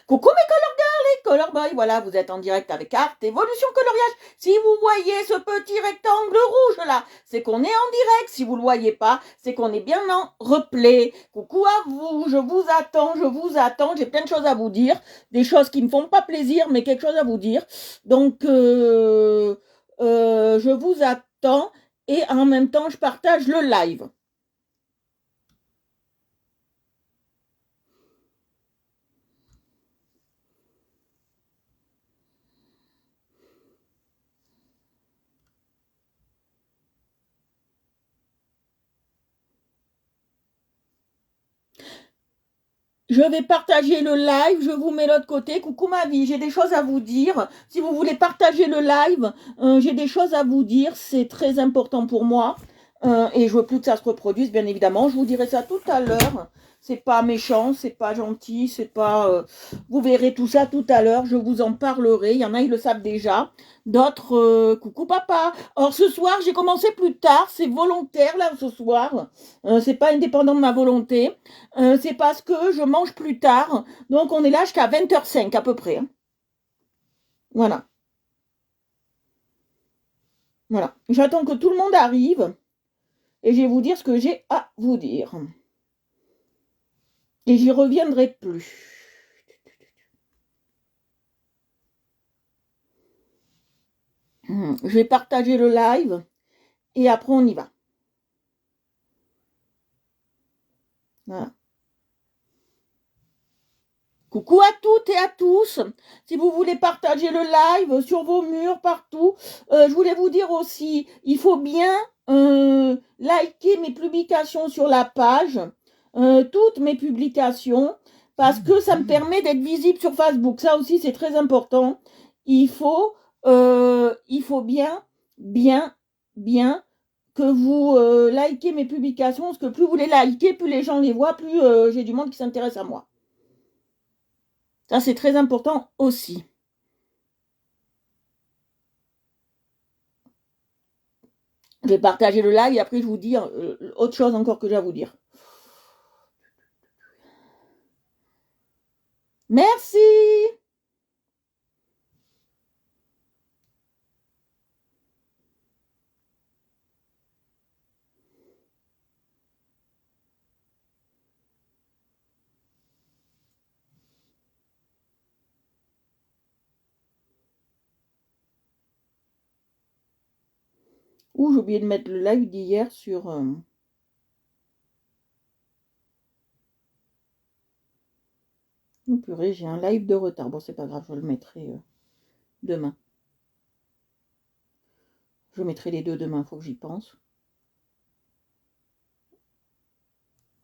Coucou mes Color Boy, voilà, vous êtes en direct avec Art Evolution Coloriage. Si vous voyez ce petit rectangle rouge là, c'est qu'on est en direct. Si vous le voyez pas, c'est qu'on est bien en replay. Coucou à vous, je vous attends. J'ai plein de choses à vous dire, des choses qui me font pas plaisir, mais quelque chose à vous dire. Donc, je vous attends et en même temps, je partage le live. Je vais partager le live, je vous mets l'autre côté. Coucou ma vie, j'ai des choses à vous dire. Si vous voulez partager le live, j'ai des choses à vous dire. C'est très important pour moi. Et je veux plus que ça se reproduise, bien évidemment. Je vous dirai ça tout à l'heure. C'est pas méchant, c'est pas gentil, c'est pas... Vous verrez tout ça tout à l'heure. Je vous en parlerai. Il y en a, ils le savent déjà. D'autres, coucou papa. Or, ce soir, j'ai commencé plus tard. C'est volontaire, là, ce soir. C'est pas indépendant de ma volonté. C'est parce que je mange plus tard. Donc, on est là jusqu'à 20h05 à peu près. Voilà. Voilà. J'attends que tout le monde arrive. Et je vais vous dire ce que j'ai à vous dire. Et j'y reviendrai plus. Je vais partager le live. Et après, on y va. Voilà. Coucou à toutes et à tous. Si vous voulez partager le live sur vos murs, partout, je voulais vous dire aussi, il faut bien liker mes publications sur la page, toutes mes publications, parce que ça me permet d'être visible sur Facebook. Ça aussi, c'est très important. Il faut bien que vous likez mes publications, parce que plus vous les likez, plus les gens les voient, plus j'ai du monde qui s'intéresse à moi. Ça, c'est très important aussi. Je vais partager le live et après, je vous dis autre chose encore que j'ai à vous dire. Merci. Ouh, j'ai oublié de mettre le live d'hier sur... Oh purée, j'ai un live de retard. Bon, c'est pas grave, je le mettrai demain. Je mettrai les deux demain, faut que j'y pense.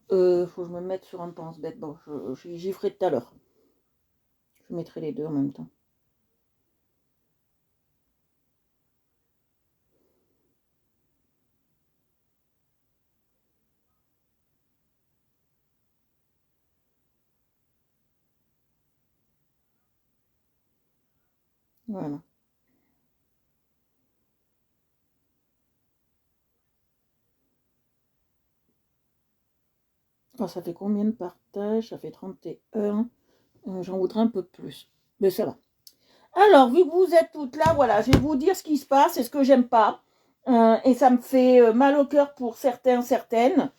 Faut que je me mette sur un pense-bête. Bon, j'y ferai tout à l'heure. Je mettrai les deux en même temps. Voilà. Oh, ça fait combien de partages? Ça fait 31. J'en voudrais un peu plus. Mais ça va. Alors, vu que vous êtes toutes là, voilà, je vais vous dire ce qui se passe et ce que j'aime pas. Et ça me fait mal au cœur pour certains, certaines.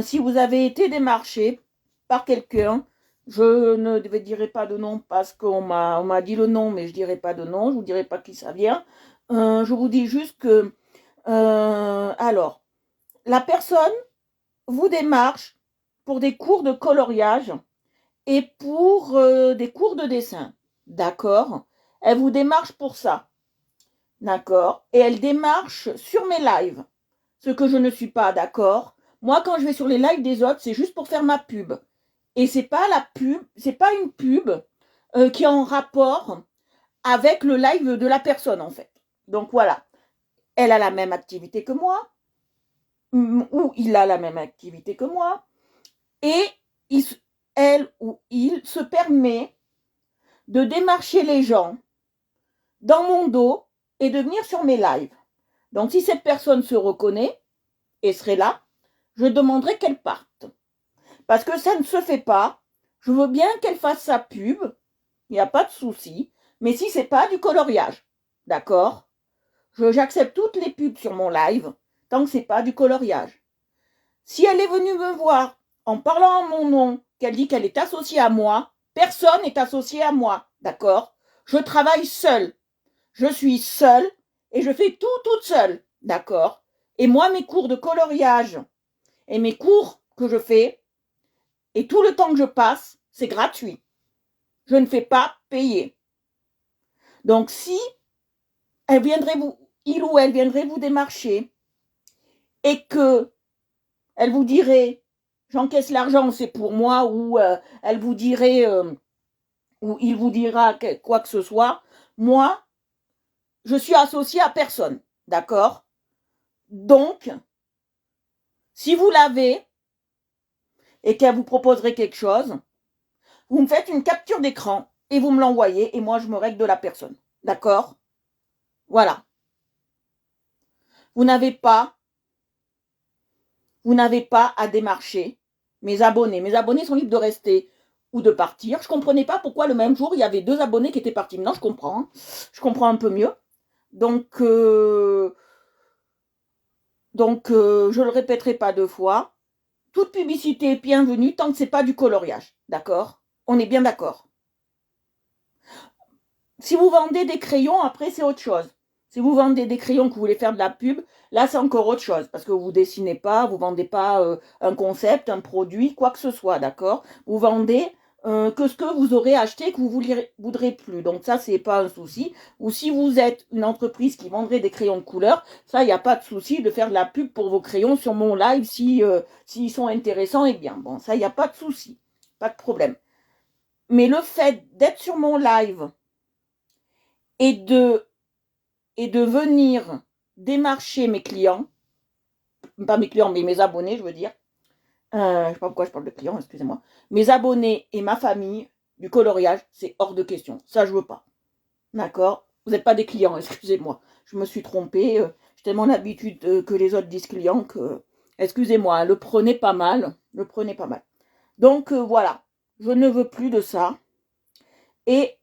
Si vous avez été démarché par quelqu'un, je ne dirai pas de nom parce qu'on m'a dit le nom, mais je dirai pas de nom, je vous dirai pas qui ça vient. Je vous dis juste que, alors, la personne vous démarche pour des cours de coloriage et pour des cours de dessin. D'accord? Elle vous démarche pour ça. D'accord? Et elle démarche sur mes lives. Ce que je ne suis pas d'accord. Moi, quand je vais sur les lives des autres, c'est juste pour faire ma pub. Et c'est pas la pub, c'est pas une pub qui est en rapport avec le live de la personne, en fait. Donc voilà. Elle a la même activité que moi, ou il a la même activité que moi, et elle ou il se permet de démarcher les gens dans mon dos et de venir sur mes lives. Donc si cette personne se reconnaît et serait là, je demanderai qu'elle parte. Parce que ça ne se fait pas. Je veux bien qu'elle fasse sa pub, il n'y a pas de souci, mais si c'est pas du coloriage, d'accord? J'accepte toutes les pubs sur mon live, tant que c'est pas du coloriage. Si elle est venue me voir en parlant en mon nom, qu'elle dit qu'elle est associée à moi, personne n'est associé à moi, d'accord? Je travaille seule. Je suis seule et je fais tout toute seule, d'accord? Et moi, mes cours de coloriage et mes cours que je fais et tout le temps que je passe, c'est gratuit. Je ne fais pas payer. Donc si elle viendrait il ou elle viendrait vous démarcher et que elle vous dirait j'encaisse l'argent, c'est pour moi, ou elle vous dirait ou il vous dira quoi que ce soit, moi, je suis associée à personne, d'accord? Donc, si vous l'avez et qu'elle vous proposerait quelque chose, vous me faites une capture d'écran et vous me l'envoyez et moi je me règle de la personne, d'accord? Voilà. Vous n'avez pas à démarcher mes abonnés. Mes abonnés sont libres de rester ou de partir. Je ne comprenais pas pourquoi le même jour, il y avait 2 abonnés qui étaient partis. Maintenant, je comprends. Je comprends un peu mieux. Donc, je ne le répéterai pas 2 fois. Toute publicité est bienvenue tant que ce n'est pas du coloriage. D'accord? On est bien d'accord. Si vous vendez des crayons, après, c'est autre chose. Si vous vendez des crayons que vous voulez faire de la pub, là, c'est encore autre chose. Parce que vous ne dessinez pas, vous ne vendez pas un concept, un produit, quoi que ce soit, d'accord? Vous vendez que ce que vous aurez acheté que vous ne voudrez plus. Donc ça, c'est pas un souci. Ou si vous êtes une entreprise qui vendrait des crayons de couleur, ça, il n'y a pas de souci de faire de la pub pour vos crayons sur mon live s'ils sont intéressants et bien. Bon, ça, il n'y a pas de souci. Pas de problème. Mais le fait d'être sur mon live et de venir démarcher mes clients, pas mes clients, mais mes abonnés, je veux dire. Je ne sais pas pourquoi je parle de clients, excusez-moi. Mes abonnés et ma famille, du coloriage, c'est hors de question. Ça, je veux pas. D'accord? Vous n'êtes pas des clients, excusez-moi. Je me suis trompée. J'ai tellement l'habitude que les autres disent clients que, excusez-moi, le prenez pas mal. Le prenez pas mal. Donc, voilà. Je ne veux plus de ça. Et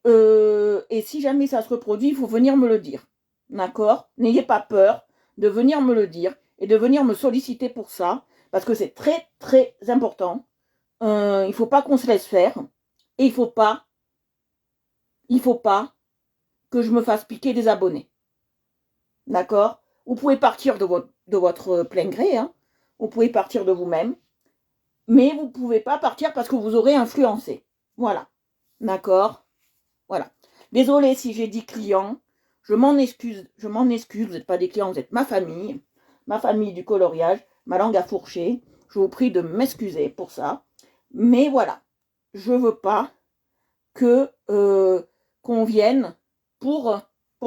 si jamais ça se reproduit, il faut venir me le dire. D'accord? N'ayez pas peur de venir me le dire et de venir me solliciter pour ça, parce que c'est très très important. Il ne faut pas qu'on se laisse faire et il faut pas que je me fasse piquer des abonnés. D'accord? Vous pouvez partir de votre plein gré, hein? Vous pouvez partir de vous-même, mais vous ne pouvez pas partir parce que vous aurez influencé. Voilà. D'accord? Voilà. Désolée si j'ai dit client. Je m'en excuse. Vous n'êtes pas des clients, vous êtes ma famille du coloriage, ma langue à fourcher. Je vous prie de m'excuser pour ça. Mais voilà, je veux pas que qu'on vienne pour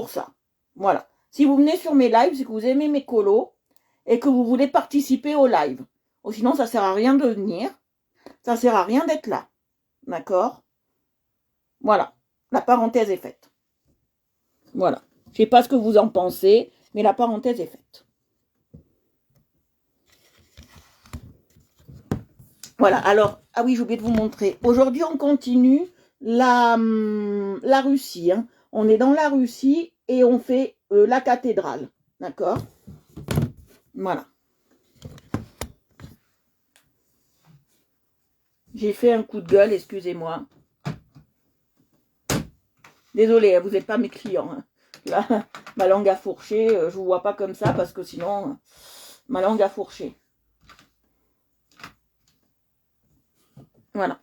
ça. Voilà. Si vous venez sur mes lives, c'est que vous aimez mes colos et que vous voulez participer au live. Ou sinon, ça sert à rien de venir. Ça sert à rien d'être là. D'accord? Voilà. La parenthèse est faite. Voilà. Je ne sais pas ce que vous en pensez, mais la parenthèse est faite. Voilà, alors, ah oui, j'ai oublié de vous montrer. Aujourd'hui, on continue la Russie. Hein. On est dans la Russie et on fait la cathédrale. D'accord? Voilà. J'ai fait un coup de gueule, excusez-moi. Désolée, vous n'êtes pas mes clients. Hein. Là, ma langue a fourché. Je ne vous vois pas comme ça parce que sinon, ma langue a fourché. Voilà.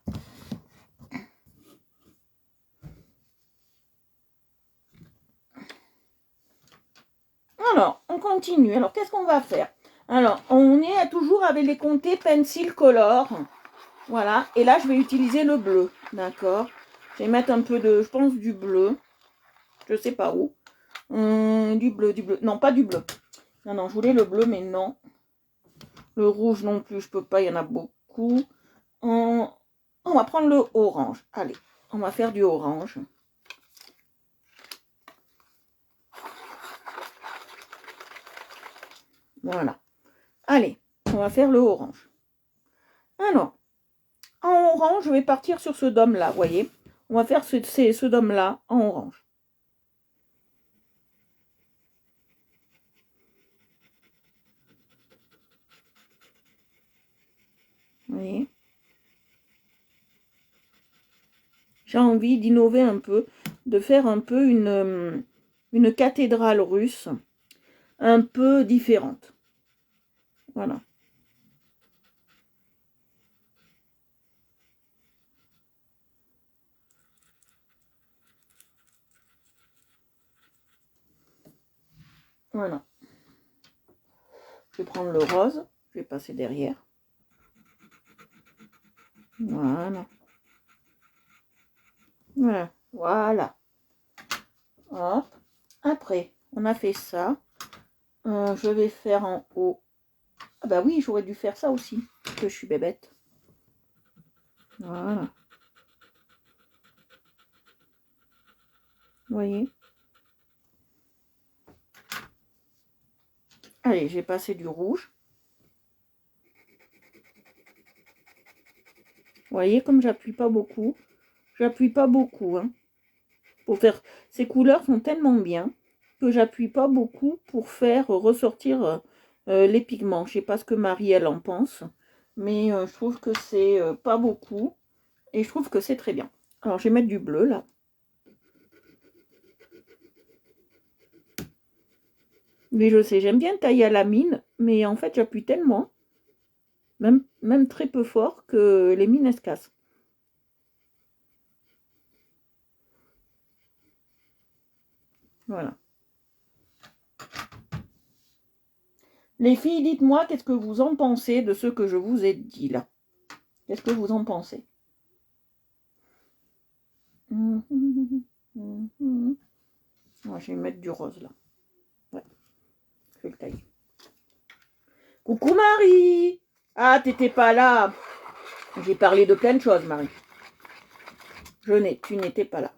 Alors, on continue. Alors, qu'est-ce qu'on va faire? Alors, on est toujours avec les comtés Pencil Color. Voilà. Et là, je vais utiliser le bleu. D'accord? Je vais mettre un peu de, je pense, du bleu. Je sais pas où. Du bleu. Non, pas du bleu. Non, je voulais le bleu, mais non. Le rouge non plus, je peux pas, il y en a beaucoup. On va prendre le orange. Allez, on va faire du orange. Voilà. Allez, on va faire le orange. Alors, En orange, je vais partir sur ce dôme-là, vous voyez. On va faire ce dôme-là en orange. Vous voyez. J'ai envie d'innover un peu, de faire un peu une cathédrale russe un peu différente. Voilà. Voilà. Je vais prendre le rose, je vais passer derrière. Voilà. Voilà. Voilà. Hop. Après, on a fait ça. Je vais faire en haut. Ah bah oui, j'aurais dû faire ça aussi, que je suis bébête. Voilà. Vous voyez. Allez, j'ai passé du rouge. Vous voyez comme j'appuie pas beaucoup. J'appuie pas beaucoup. Hein, pour faire... Ces couleurs sont tellement bien que j'appuie pas beaucoup pour faire ressortir les pigments. Je sais pas ce que Marie, elle en pense. Mais je trouve que c'est pas beaucoup. Et je trouve que c'est très bien. Alors, je vais mettre du bleu, là. Mais je sais, j'aime bien tailler à la mine. Mais en fait, j'appuie tellement, même très peu fort, que les mines, elles se cassent. Voilà. Les filles, dites-moi, qu'est-ce que vous en pensez de ce que je vous ai dit, là? Qu'est-ce que vous en pensez? Moi, je vais mettre du rose, là. Ouais, je vais le tailler. Coucou, Marie! Ah, t'étais pas là. J'ai parlé de plein de choses, Marie. Tu n'étais pas là.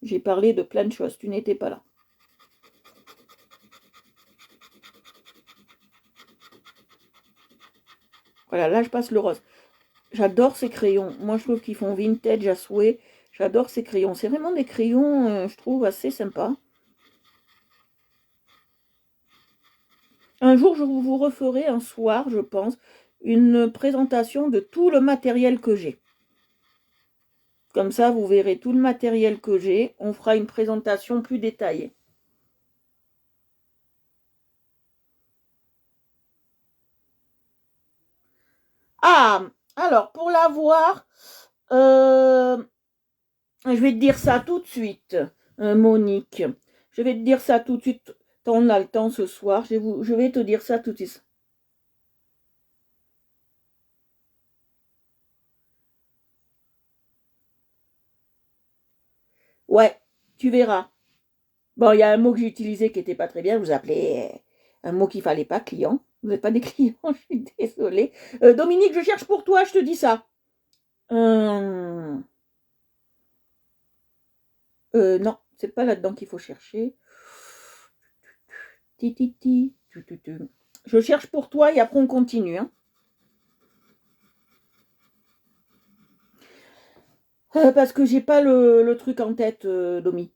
J'ai parlé de plein de choses, tu n'étais pas là. Voilà, là, je passe le rose. J'adore ces crayons. Moi, je trouve qu'ils font vintage à souhait. J'adore ces crayons. C'est vraiment des crayons, je trouve, assez sympas. Un jour, je vous referai un soir, je pense, une présentation de tout le matériel que j'ai. Comme ça, vous verrez tout le matériel que j'ai. On fera une présentation plus détaillée. Ah, alors, pour l'avoir, je vais te dire ça tout de suite, Monique. Je vais te dire ça tout de suite. On a le temps ce soir. Je vais te dire ça tout de suite. Ouais, tu verras. Bon, il y a un mot que j'ai utilisé qui n'était pas très bien. Vous appelez un mot qu'il fallait pas, client. Vous n'êtes pas des clients, je suis désolée. Dominique, je cherche pour toi, je te dis ça. Non, c'est pas là-dedans qu'il faut chercher. Tititi, je cherche pour toi et après on continue. Hein. Parce que j'ai pas le truc en tête, Domi.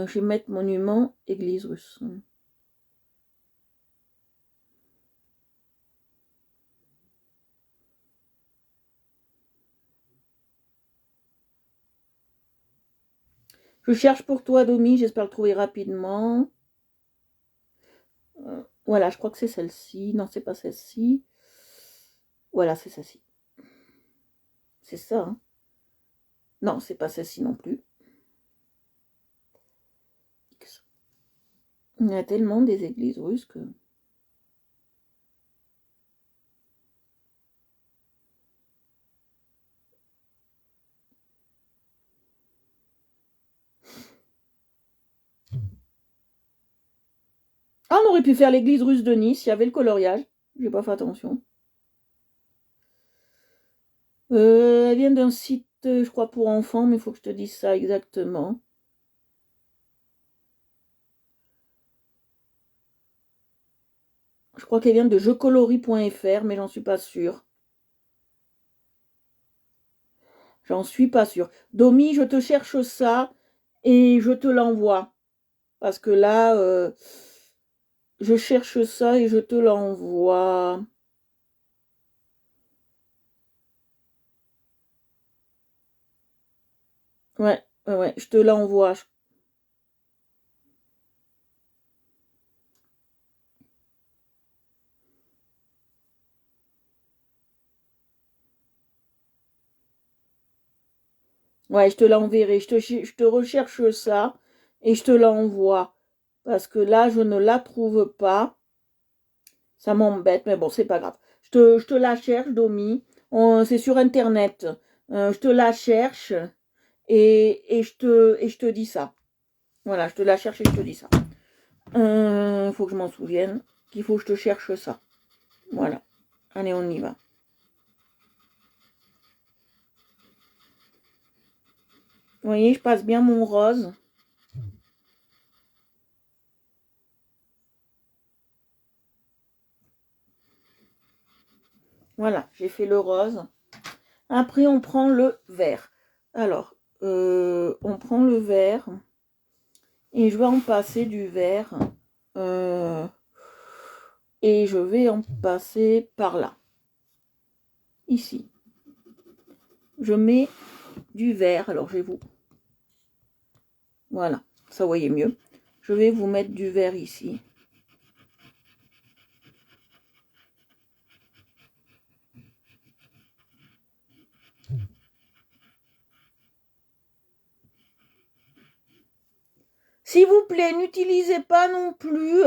Je vais mettre monument, église russe. Je cherche pour toi, Domi, j'espère le trouver rapidement. Voilà, je crois que c'est celle-ci. Non, c'est pas celle-ci. Voilà, c'est celle-ci. C'est ça, hein. Non, c'est pas celle-ci non plus. Il y a tellement des églises russes que... Ah, on aurait pu faire l'église russe de Nice, il y avait le coloriage. J'ai pas fait attention. Elle vient d'un site, je crois, pour enfants, mais il faut que je te dise ça exactement. Je crois qu'elle vient de jeuxcoloris.fr, mais j'en suis pas sûre. J'en suis pas sûre. Domi, je te cherche ça et je te l'envoie. Parce que là, je cherche ça et je te l'envoie. Ouais, ouais, je te l'envoie. Ouais, je te l'enverrai. Je te recherche ça et je te l'envoie. Parce que là, je ne la trouve pas. Ça m'embête, mais bon, c'est pas grave. Je te la cherche, Domi. C'est sur Internet. Je te la cherche et je te dis ça. Voilà, je te la cherche et je te dis ça. Faut que je m'en souvienne qu'il faut que je te cherche ça. Voilà. Allez, on y va. Vous voyez, je passe bien mon rose. Voilà, j'ai fait le rose. Après, on prend le vert. Alors, on prend le vert et je vais en passer du vert. Et je vais en passer par là. Ici. Je mets du vert. Alors, je vais vous... Voilà, ça voyez mieux. Je vais vous mettre du vert ici. S'il vous plaît, n'utilisez pas non plus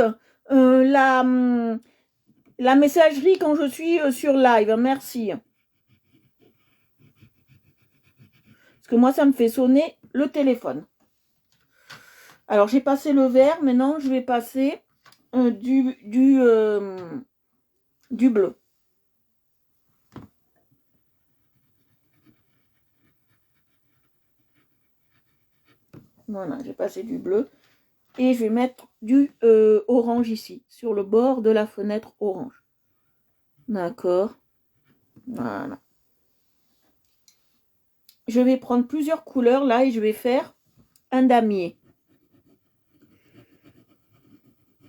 la messagerie quand je suis sur live. Merci. Parce que moi, ça me fait sonner le téléphone. Alors, j'ai passé le vert. Maintenant, je vais passer du bleu. Voilà, j'ai passé du bleu. Et je vais mettre du orange ici, sur le bord de la fenêtre orange. D'accord. Voilà. Je vais prendre plusieurs couleurs là et je vais faire un damier.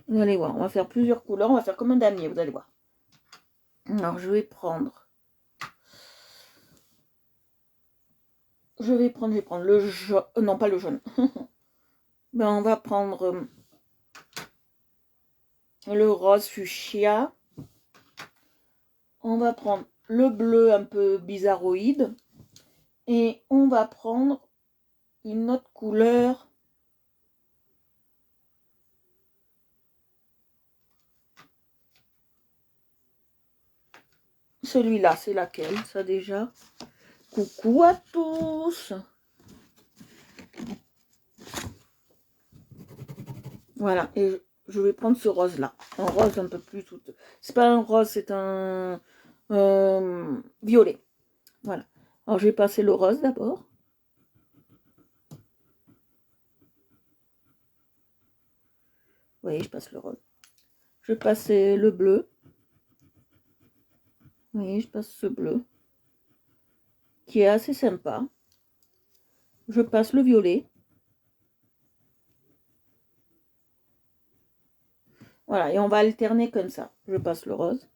Vous allez voir, on va faire plusieurs couleurs, on va faire comme un damier, vous allez voir. Alors je vais prendre le jaune, non pas le jaune. Ben, on va prendre le rose fuchsia. On va prendre le bleu un peu bizarroïde. Et on va prendre une autre couleur. Celui-là, c'est laquelle, ça déjà? Coucou à tous! Voilà, et je vais prendre ce rose-là. Un rose un peu plus tout. C'est pas un rose, c'est un violet. Voilà. Alors, je vais passer le rose d'abord. Vous voyez, je passe le rose. Je vais passer le bleu. Vous voyez, je passe ce bleu. Qui est assez sympa. Je passe le violet. Voilà, et on va alterner comme ça. Je passe le rose.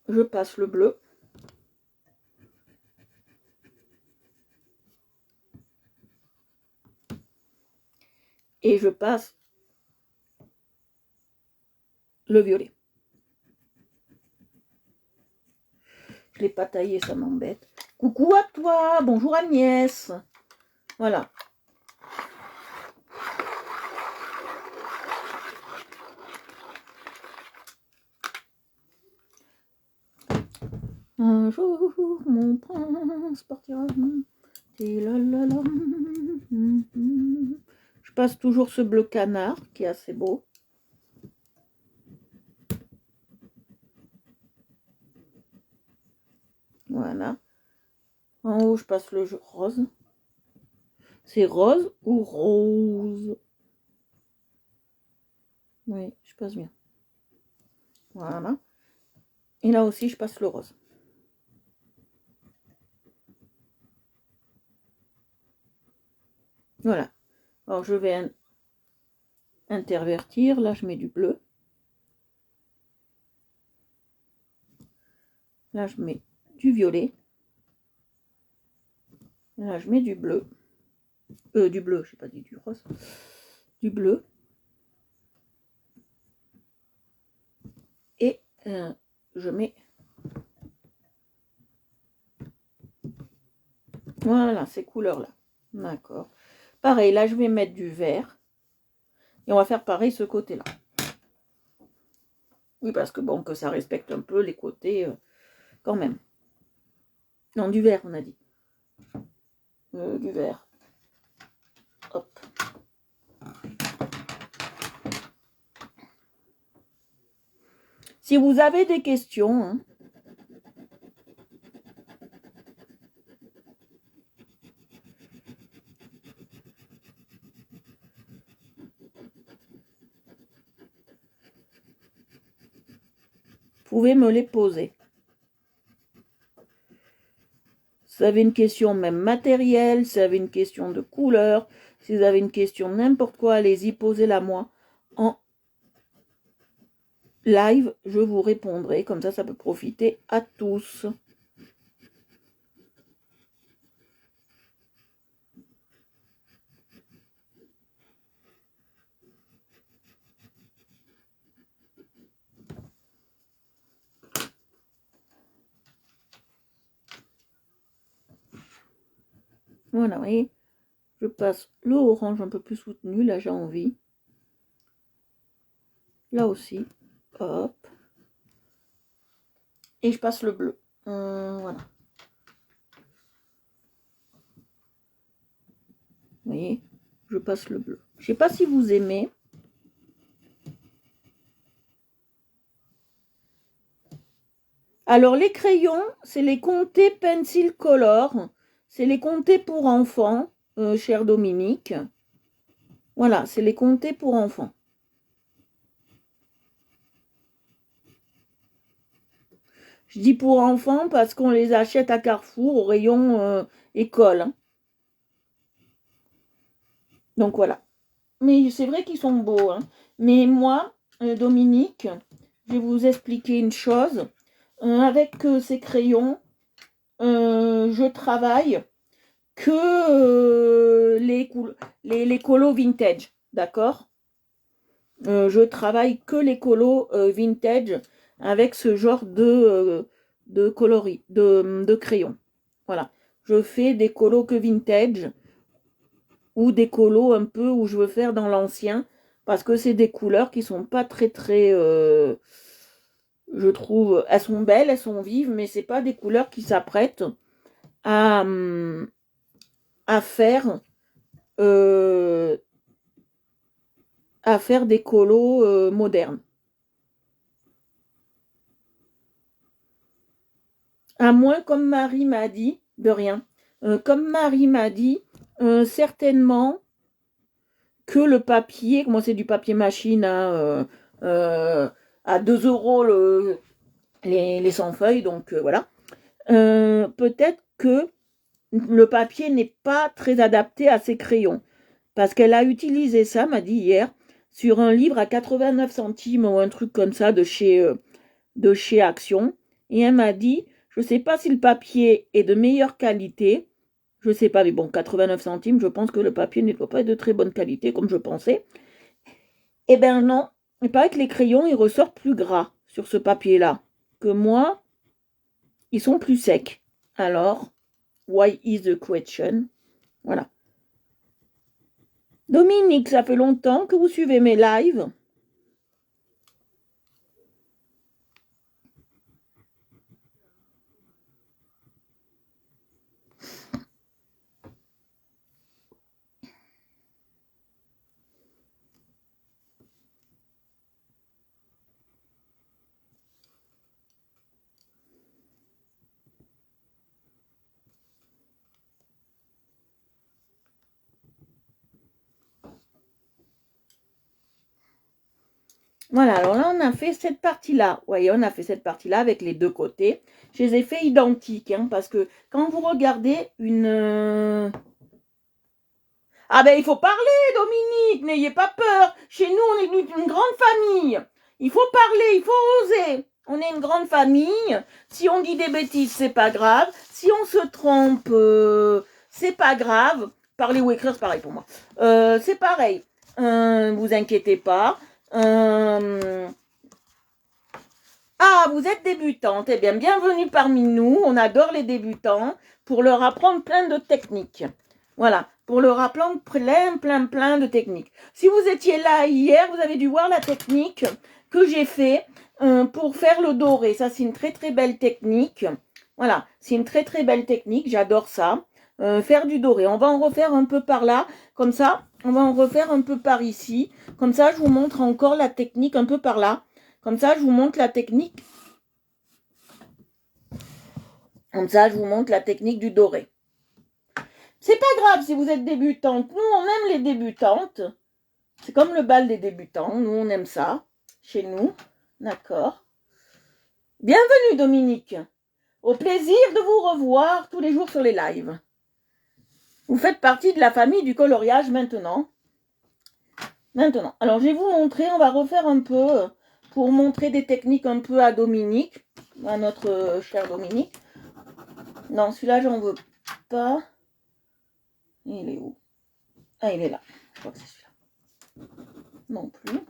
Je passe le bleu. Et je passe le violet. Je ne l'ai pas taillé, ça m'embête. Coucou à toi, bonjour Agnès. Voilà. Un jour, mon prince partira. Tilalala. Je passe toujours ce bleu canard qui est assez beau. Voilà. En haut, je passe le rose. C'est rose ou rose? Oui, je passe bien. Voilà. Et là aussi, je passe le rose. Voilà. Alors, je vais intervertir. Là, je mets du bleu. Là, je mets du violet. Là, je mets du bleu. Du bleu, je n'ai pas dit du rose. Du bleu. Et je mets... Voilà, ces couleurs-là. D'accord. Pareil, là, je vais mettre du vert. Et on va faire pareil ce côté-là. Oui, parce que bon, que ça respecte un peu les côtés quand même. Non, du vert, on a dit. Du vert. Hop. Si vous avez des questions, hein, vous pouvez me les poser. Si vous avez une question même matérielle, si vous avez une question de couleur, si vous avez une question n'importe quoi, allez-y, posez-la moi en live, je vous répondrai. Comme ça peut profiter à tous. Voilà, vous voyez, je passe le orange un peu plus soutenu, là j'ai envie. Là aussi, hop. Et je passe le bleu. Voilà. Vous voyez, je passe le bleu. Je ne sais pas si vous aimez. Alors, les crayons, c'est les Conté Pencil Color. C'est les Conté pour enfants, cher Dominique. Voilà, c'est les Conté pour enfants. Je dis pour enfants parce qu'on les achète à Carrefour au rayon école. Hein. Donc voilà. Mais c'est vrai qu'ils sont beaux. Hein. Mais moi, Dominique, je vais vous expliquer une chose. Avec ces crayons, je travaille que les colos vintage. D'accord? Je travaille que les colos vintage avec ce genre de coloris, de crayons. Voilà. Je fais des colos que vintage ou des colos un peu où je veux faire dans l'ancien parce que c'est des couleurs qui sont pas très je trouve, elles sont belles, elles sont vives, mais c'est pas des couleurs qui s'apprêtent à faire des colos modernes. À moins, comme Marie m'a dit, de rien, comme Marie m'a dit, certainement que le papier, moi c'est du papier machine à 2 euros les 100 feuilles, donc voilà. Peut-être que le papier n'est pas très adapté à ces crayons. Parce qu'elle a utilisé ça, m'a dit hier, sur un livre à 89 centimes ou un truc comme ça de chez Action. Et elle m'a dit, je ne sais pas si le papier est de meilleure qualité. Je ne sais pas, mais bon, 89 centimes, je pense que le papier ne doit pas être de très bonne qualité, comme je pensais. Eh bien non, il paraît que les crayons, ils ressortent plus gras sur ce papier-là. Que moi, ils sont plus secs. Alors, why is the question? Voilà. Dominique, ça fait longtemps que vous suivez mes lives. Voilà, alors là, on a fait cette partie-là. Vous voyez, on a fait cette partie-là avec les deux côtés. Je les ai fait identiques, hein, parce que quand vous regardez une... Ah ben, il faut parler, Dominique, n'ayez pas peur. Chez nous, on est une grande famille. Il faut parler, il faut oser. On est une grande famille. Si on dit des bêtises, c'est pas grave. Si on se trompe, c'est pas grave. Parler ou écrire, c'est pareil pour moi. C'est pareil. Vous inquiétez pas. Ah, vous êtes débutante. Eh bien, bienvenue parmi nous. On adore les débutants pour leur apprendre plein de techniques. Voilà, pour leur apprendre plein de techniques. Si vous étiez là hier, vous avez dû voir la technique que j'ai fait pour faire le doré. Ça, c'est une très belle technique. Voilà, c'est une très belle technique. J'adore ça. Faire du doré. On va en refaire un peu par là. Comme ça, on va en refaire un peu par ici. Comme ça, je vous montre encore la technique un peu par là. Comme ça, je vous montre la technique. Comme ça, je vous montre la technique du doré. C'est pas grave si vous êtes débutante. Nous, on aime les débutantes. C'est comme le bal des débutants. Nous, on aime ça. Chez nous. D'accord. Bienvenue, Dominique. Au plaisir de vous revoir tous les jours sur les lives. Vous faites partie de la famille du coloriage maintenant. Maintenant. Alors, je vais vous montrer. On va refaire un peu pour montrer des techniques un peu à Dominique. À notre cher Dominique. Non, celui-là, j'en veux pas. Il est où? Ah, il est là. Je crois que c'est celui-là. Non plus.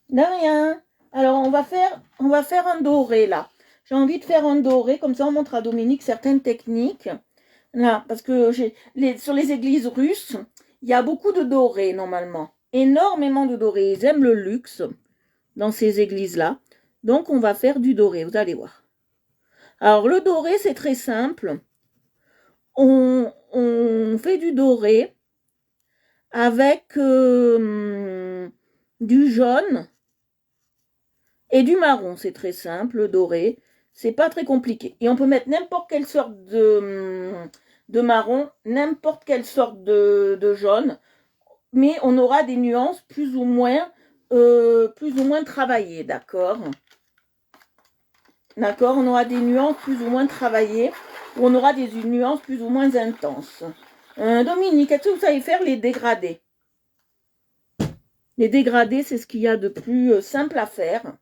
De rien. Alors, on va faire un doré, là. J'ai envie de faire un doré. Comme ça, on montre à Dominique certaines techniques. Là, parce que sur les églises russes, il y a beaucoup de dorés, normalement. Énormément de dorés. Ils aiment le luxe dans ces églises-là. Donc, on va faire du doré. Vous allez voir. Alors, le doré, c'est très simple. On fait du doré avec du jaune et du marron. C'est très simple, le doré. C'est pas très compliqué. Et on peut mettre n'importe quelle sorte de marron, n'importe quelle sorte de jaune. Mais on aura des nuances plus ou moins travaillées, d'accord? D'accord, on aura des nuances plus ou moins travaillées, ou on aura des nuances plus ou moins intenses. Dominique, est-ce que vous savez faire les dégradés? Les dégradés, c'est ce qu'il y a de plus simple à faire.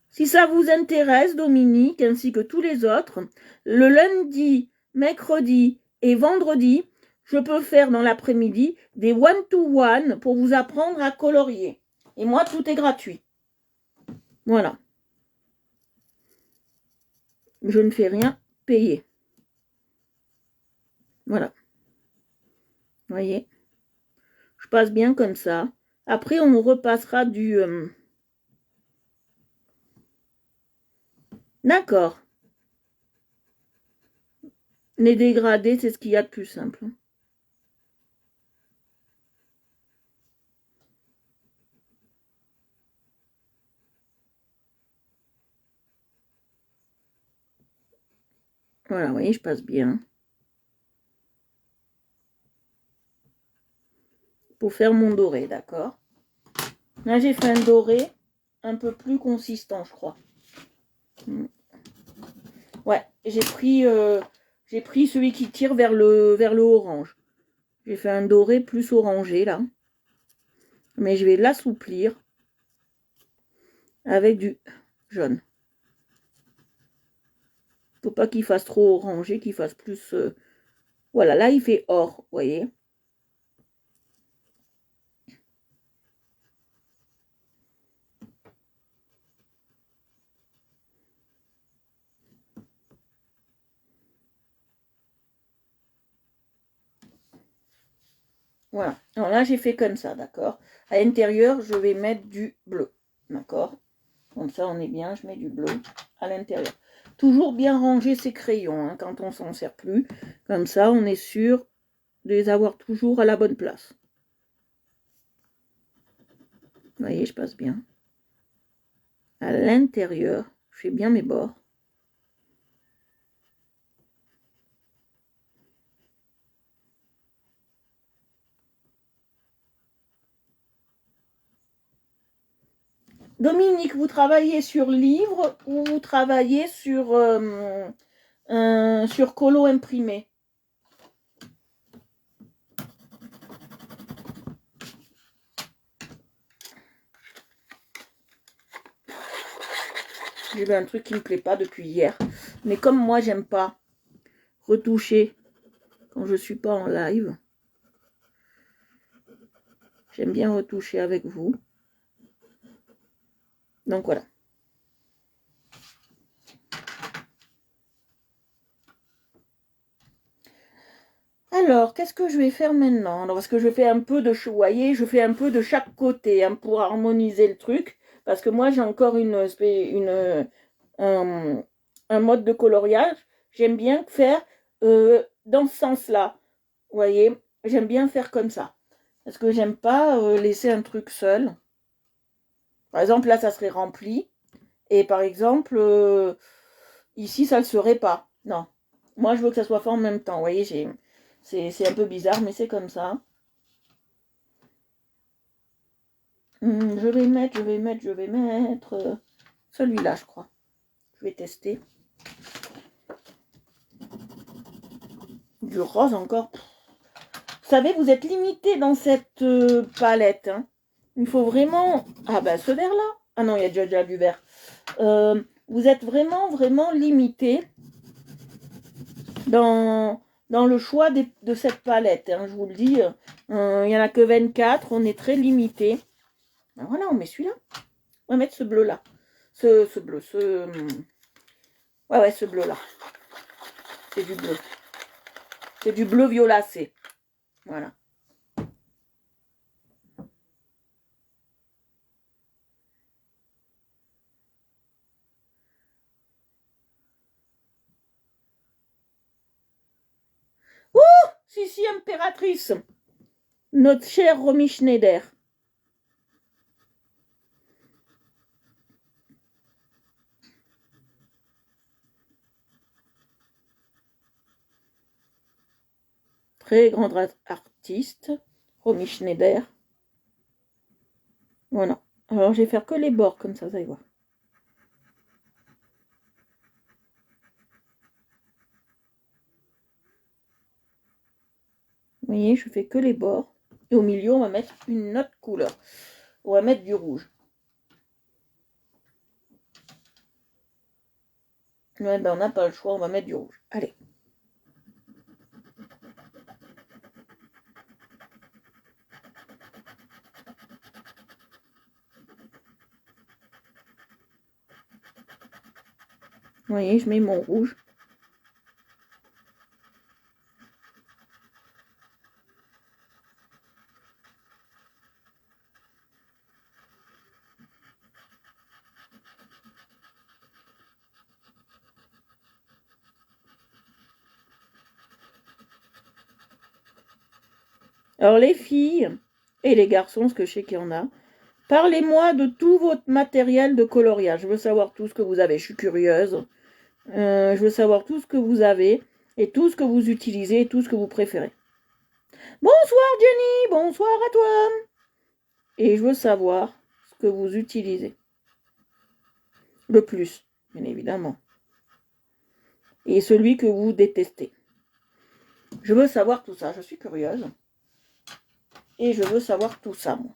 Si ça vous intéresse, Dominique, ainsi que tous les autres, le lundi, mercredi et vendredi, je peux faire dans l'après-midi des one-to-one pour vous apprendre à colorier. Et moi, tout est gratuit. Voilà. Je ne fais rien payer. Voilà. Vous voyez? Je passe bien comme ça. Après, on repassera du... D'accord. Les dégradés, c'est ce qu'il y a de plus simple. Voilà, vous voyez, je passe bien. Pour faire mon doré, d'accord? Là, j'ai fait un doré un peu plus consistant, je crois. Ouais, j'ai pris celui qui tire vers le orange. J'ai fait un doré plus orangé, là. Mais je vais l'assouplir avec du jaune. Faut pas qu'il fasse trop orangé, qu'il fasse plus... Voilà, là, il fait or, vous voyez? Voilà. Alors là, j'ai fait comme ça, d'accord? À l'intérieur, je vais mettre du bleu, d'accord? Comme ça, on est bien. Je mets du bleu à l'intérieur. Toujours bien ranger ses crayons hein, quand on s'en sert plus. Comme ça, on est sûr de les avoir toujours à la bonne place. Vous voyez, je passe bien. À l'intérieur, je fais bien mes bords. Dominique, vous travaillez sur livre ou vous travaillez sur colo imprimé? J'ai vu un truc qui me plaît pas depuis hier. Mais comme moi, j'aime pas retoucher quand je suis pas en live, j'aime bien retoucher avec vous. Donc voilà. Alors, qu'est-ce que je vais faire maintenant? Alors, parce que je fais un peu de, vous voyez, je fais un peu de chaque côté hein, pour harmoniser le truc. Parce que moi, j'ai encore un mode de coloriage. J'aime bien faire dans ce sens-là. Vous voyez, j'aime bien faire comme ça. Parce que j'aime pas laisser un truc seul. Par exemple, là, ça serait rempli. Et par exemple, ici, ça ne le serait pas. Non. Moi, je veux que ça soit fait en même temps. Vous voyez, c'est un peu bizarre, mais c'est comme ça. Je vais mettre celui-là, je crois. Je vais tester. Du rose encore. Vous savez, vous êtes limité dans cette palette. Hein. Il faut vraiment... Ah ben, ce vert-là. Ah non, il y a déjà du vert. Vous êtes vraiment limité dans le choix de cette palette. Hein, je vous le dis, il n'y en a que 24, on est très limité. Ben voilà, on met celui-là. On va mettre ce bleu-là. Ce bleu, Ouais, ce bleu-là. C'est du bleu. C'est du bleu violacé. Voilà. Ouh, si, impératrice. Notre chère Romy Schneider. Très grande artiste. Romy Schneider. Voilà. Alors, je vais faire que les bords, comme ça, vous allez voir. Vous voyez, je fais que les bords. Et au milieu, on va mettre une autre couleur. On va mettre du rouge. Ouais, ben on n'a pas le choix, on va mettre du rouge. Allez. Vous voyez, je mets mon rouge. Alors les filles et les garçons, parce que je sais qu'il y en a, parlez-moi de tout votre matériel de coloriage. Je veux savoir tout ce que vous avez. Je suis curieuse. Je veux savoir tout ce que vous avez et tout ce que vous utilisez et tout ce que vous préférez. Bonsoir Jenny, bonsoir à toi. Et je veux savoir ce que vous utilisez. Le plus, bien évidemment. Et celui que vous détestez. Je veux savoir tout ça, je suis curieuse. Et je veux savoir tout ça, moi.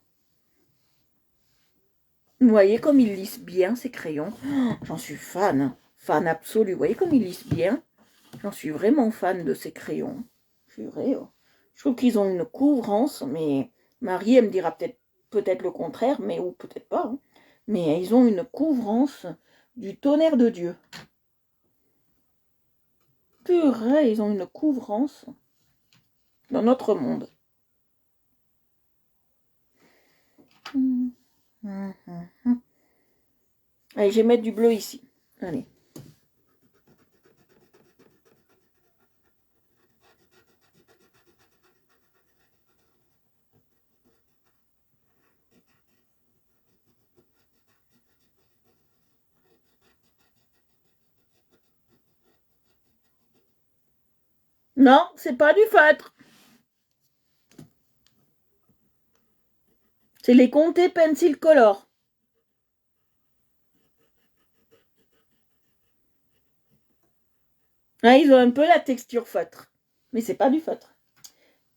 Vous voyez comme ils lissent bien ces crayons. Oh, j'en suis fan. Fan absolu. Vous voyez comme ils lissent bien. J'en suis vraiment fan de ces crayons. C'est vrai. Je trouve qu'ils ont une couvrance, mais Marie, elle me dira peut-être le contraire, mais ou peut-être pas. Hein. Mais ils ont une couvrance du tonnerre de Dieu. Purée, ils ont une couvrance dans notre monde. Allez, je vais mettre du bleu ici. Allez. Non, c'est pas du feutre. C'est les Comté Pencil Color. Ah, ils ont un peu la texture feutre. Mais c'est pas du feutre.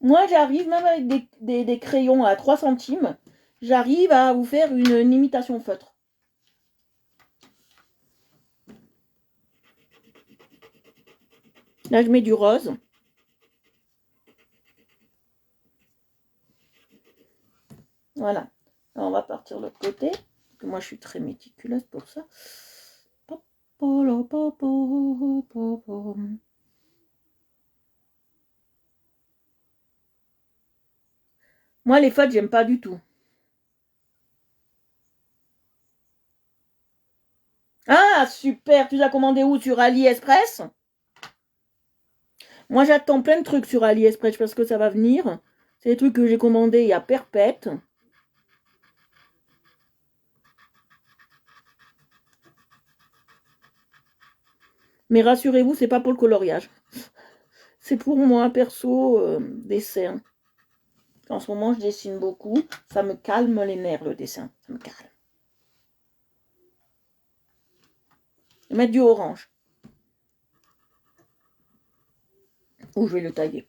Moi, j'arrive, même avec des crayons à 3 centimes, j'arrive à vous faire une imitation feutre. Là, je mets du rose. Voilà. Alors, on va partir de l'autre côté. Parce que moi, je suis très méticuleuse pour ça. Moi, les feutres, j'aime pas du tout. Ah, super. Tu l'as commandé où? Sur AliExpress? Moi, j'attends plein de trucs sur AliExpress parce que ça va venir. C'est des trucs que j'ai commandés il y a perpète. Mais rassurez-vous, c'est pas pour le coloriage. C'est pour moi, perso, dessin. En ce moment, je dessine beaucoup. Ça me calme les nerfs, le dessin. Ça me calme. Je vais mettre du orange. Ou je vais le tailler.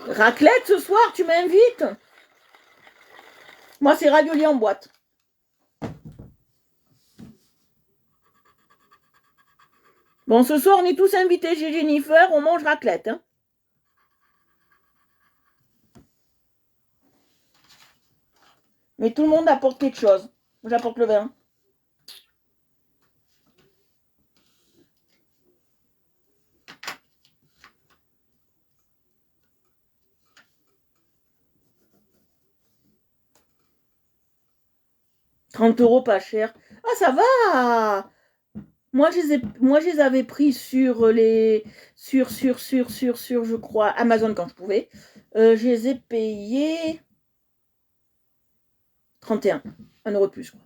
Raclette ce soir, tu m'invites? Moi, c'est ravioli en boîte. Bon, ce soir, on est tous invités chez Jennifer. On mange raclette. Hein. Mais tout le monde apporte quelque chose. J'apporte le vin. €30 pas cher. Ah, ça va. Moi, je les avais pris sur les. Je crois, Amazon quand je pouvais. Je les ai payés 31. 1 € de plus, quoi.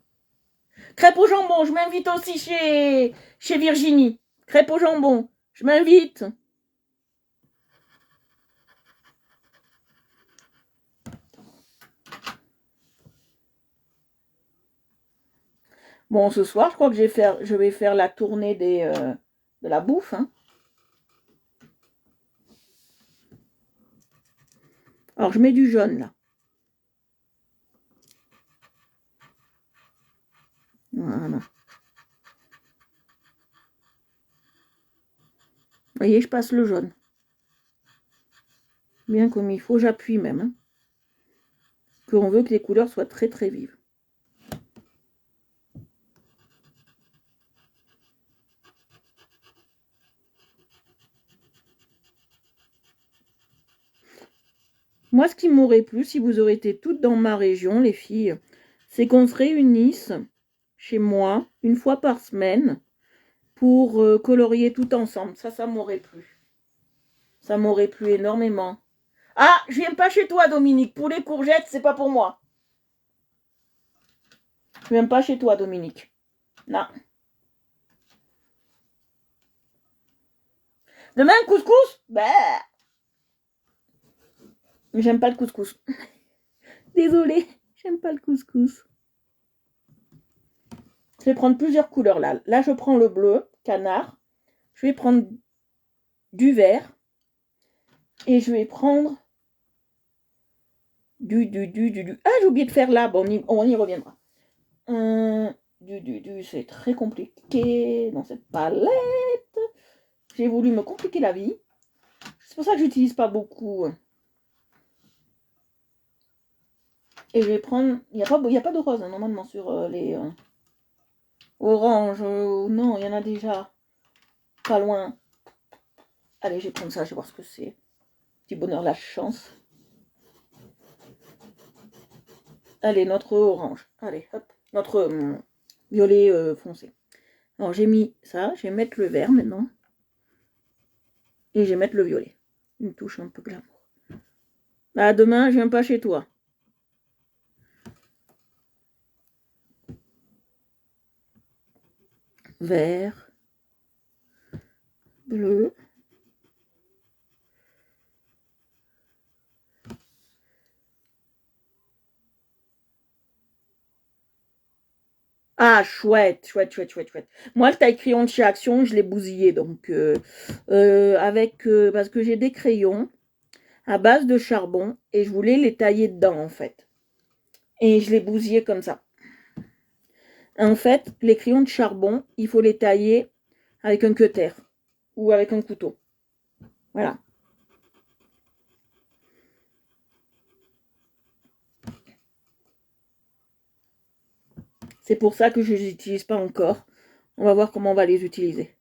Crêpes au jambon, je m'invite aussi chez Virginie. Crêpes au jambon, je m'invite. Bon, ce soir, je crois que je vais faire la tournée de la bouffe. Hein. Alors, je mets du jaune, là. Voilà. Vous voyez, je passe le jaune. Bien comme il faut, j'appuie même. Hein. Qu'on veut que les couleurs soient très très vives. Moi, ce qui m'aurait plu, si vous auriez été toutes dans ma région, les filles, c'est qu'on se réunisse chez moi une fois par semaine pour colorier tout ensemble. Ça m'aurait plu. Ça m'aurait plu énormément. Ah, je viens pas chez toi, Dominique. Pour les courgettes, c'est pas pour moi. Je viens pas chez toi, Dominique. Non. Demain, couscous? Bah. J'aime pas le couscous. Désolée, j'aime pas le couscous. Je vais prendre plusieurs couleurs là. Là, je prends le bleu, canard. Je vais prendre du vert. Et je vais prendre du. Ah, j'ai oublié de faire là. Bon, on y reviendra. C'est très compliqué dans cette palette. J'ai voulu me compliquer la vie. C'est pour ça que j'utilise pas beaucoup. Et je vais prendre. Il n'y a pas de rose hein, normalement sur les oranges. Non, il y en a déjà. Pas loin. Allez, je vais prendre ça, je vais voir ce que c'est. Petit bonheur, la chance. Allez, notre orange. Allez, hop. Notre violet foncé. Alors, j'ai mis ça. Je vais mettre le vert maintenant. Et je vais mettre le violet. Une touche un peu glamour. Ah, demain, je viens pas chez toi. Vert. Bleu. Ah, chouette, chouette, chouette, chouette, chouette. Moi, le taille-crayon de chez Action, je l'ai bousillé. Donc, parce que j'ai des crayons à base de charbon et je voulais les tailler dedans, en fait. Et je l'ai bousillé comme ça. En fait, les crayons de charbon, il faut les tailler avec un cutter ou avec un couteau. Voilà. C'est pour ça que je ne les utilise pas encore. On va voir comment on va les utiliser.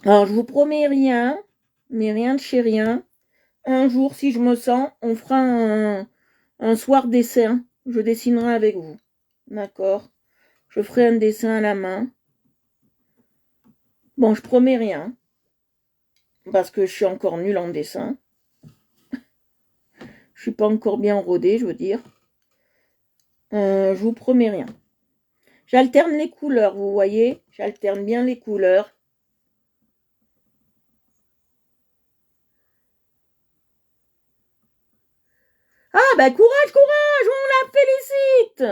Alors, je vous promets rien, mais rien de chez rien. Un jour, si je me sens, on fera un soir dessin. Je dessinerai avec vous. D'accord? Je ferai un dessin à la main. Bon, je promets rien. Parce que je suis encore nulle en dessin. Je suis pas encore bien rodée, je veux dire. Je vous promets rien. J'alterne les couleurs, vous voyez? J'alterne bien les couleurs. Ah, ben courage, courage, on la félicite!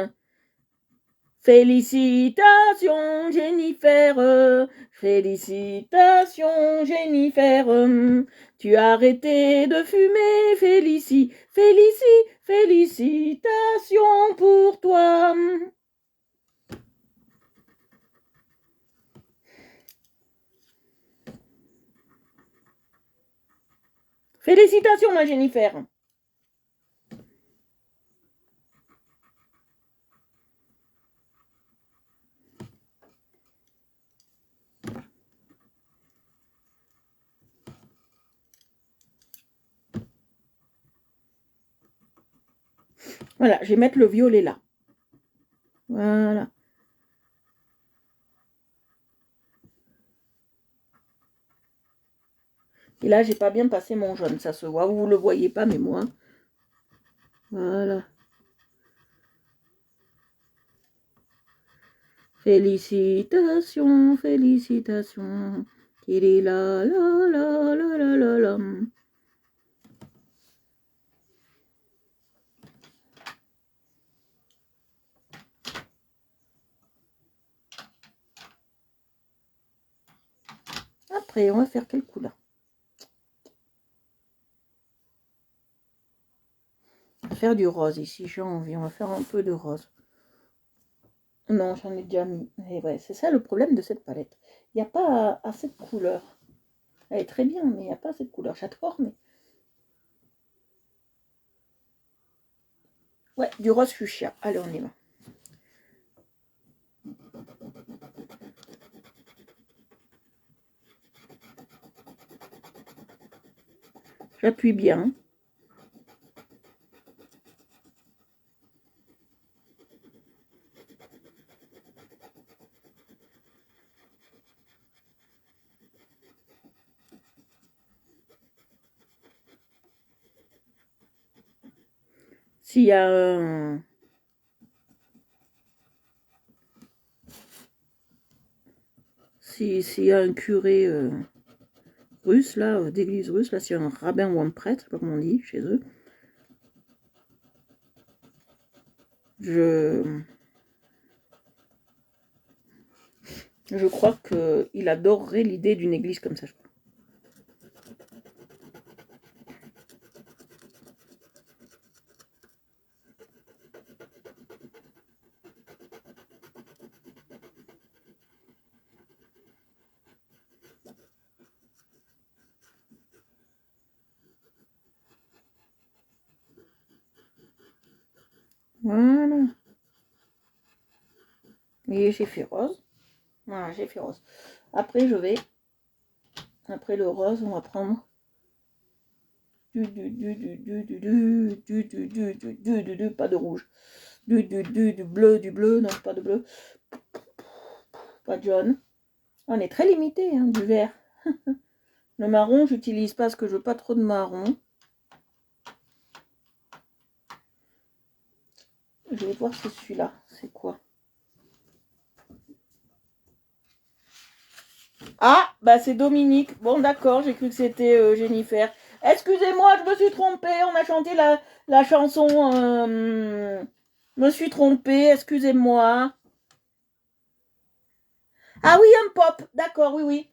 Félicitations, Jennifer! Félicitations, Jennifer! Tu as arrêté de fumer, félicitations pour toi! Félicitations, ma Jennifer! Voilà, je vais mettre le violet là. Voilà. Et là, j'ai pas bien passé mon jaune, ça se voit. Vous le voyez pas, mais moi. Voilà. Félicitations, félicitations. Kiri la la la la la la la. Après, on va faire quelle couleur? On va faire du rose ici, j'ai envie. On va faire un peu de rose. Non, j'en ai déjà mis. Et ouais, c'est ça le problème de cette palette. Il n'y a pas assez de couleurs. Elle est très bien, mais il n'y a pas assez de couleurs. J'adore, mais... Ouais, du rose fuchsia. Allez, on y va. J'appuie bien. S'il y a un... S'il y a un curé russe, là, d'église russe, là, s'il y a un rabbin ou un prêtre, je sais pas comment on dit chez eux, je crois qu'il adorerait l'idée d'une église comme ça, je crois. Voilà. Et j'ai fait rose. Voilà, j'ai fait rose. Après, après le rose, on va prendre pas de rouge. Du bleu, non, pas de bleu. Pas de jaune. On est très limité, hein, du vert. Le marron, j'utilise pas parce que je veux pas trop de marron. Je vais voir si celui-là, c'est quoi. Ah, bah c'est Dominique. Bon, d'accord, j'ai cru que c'était Jennifer. Excusez-moi, je me suis trompée. On a chanté la chanson. Me suis trompée, excusez-moi. Ah oui, un pop. D'accord, oui, oui.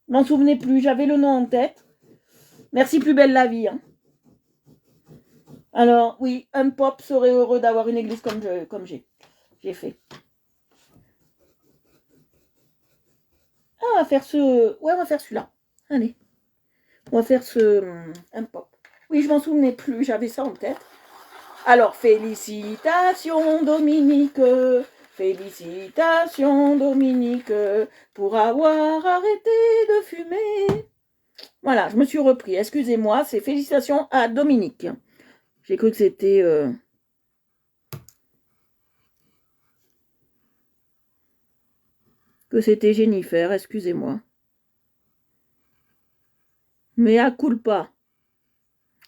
Je m'en souvenais plus. J'avais le nom en tête. Merci, plus belle la vie. Hein. Alors, oui, un pop serait heureux d'avoir une église comme j'ai fait. Ah, on va faire ce... Ouais, on va faire celui-là. Allez. On va faire un pop. Oui, je m'en souvenais plus. J'avais ça en tête. Alors, félicitations Dominique. Félicitations Dominique pour avoir arrêté de fumer. Voilà, je me suis repris. Excusez-moi, c'est félicitations à Dominique. J'ai cru que c'était... Jennifer, excusez-moi. Mea culpa.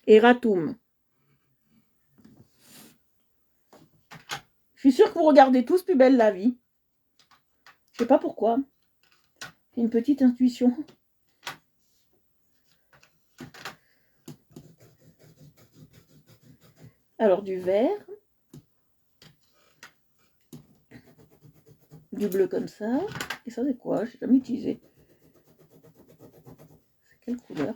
Eratum. Je suis sûre que vous regardez tous Plus belle la vie. Je sais pas pourquoi. C'est une petite intuition. Alors du vert. Du bleu comme ça. Et ça c'est quoi? Je n'ai jamais utilisé. C'est quelle couleur?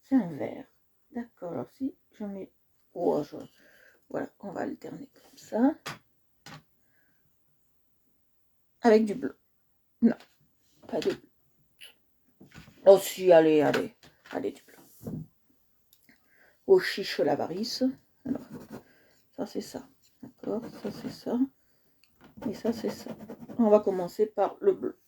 C'est un vert. D'accord, alors si je mets... Oh, voilà, on va alterner comme ça. Avec du bleu. Non, pas de bleu. Oh si, allez, allez. Allez, du bleu. Au chiche l'avarice. Alors, ça c'est ça. D'accord, ça c'est ça. Et ça c'est ça. On va commencer par le bleu.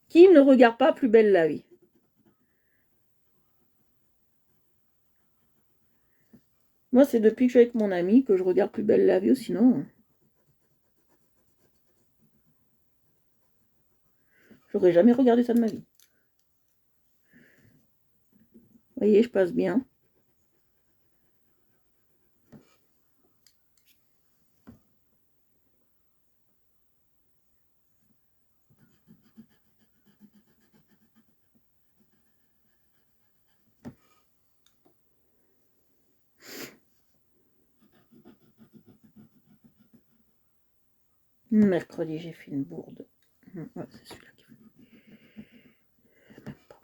Qui ne regarde pas Plus belle la vie? Moi, c'est depuis que je suis avec mon ami que je regarde Plus belle la vie, ou sinon... J'aurais jamais regardé ça de ma vie. Vous voyez, je passe bien. Mercredi, j'ai fait une bourde. Ouais, c'est celui-là qui fait. Même pas.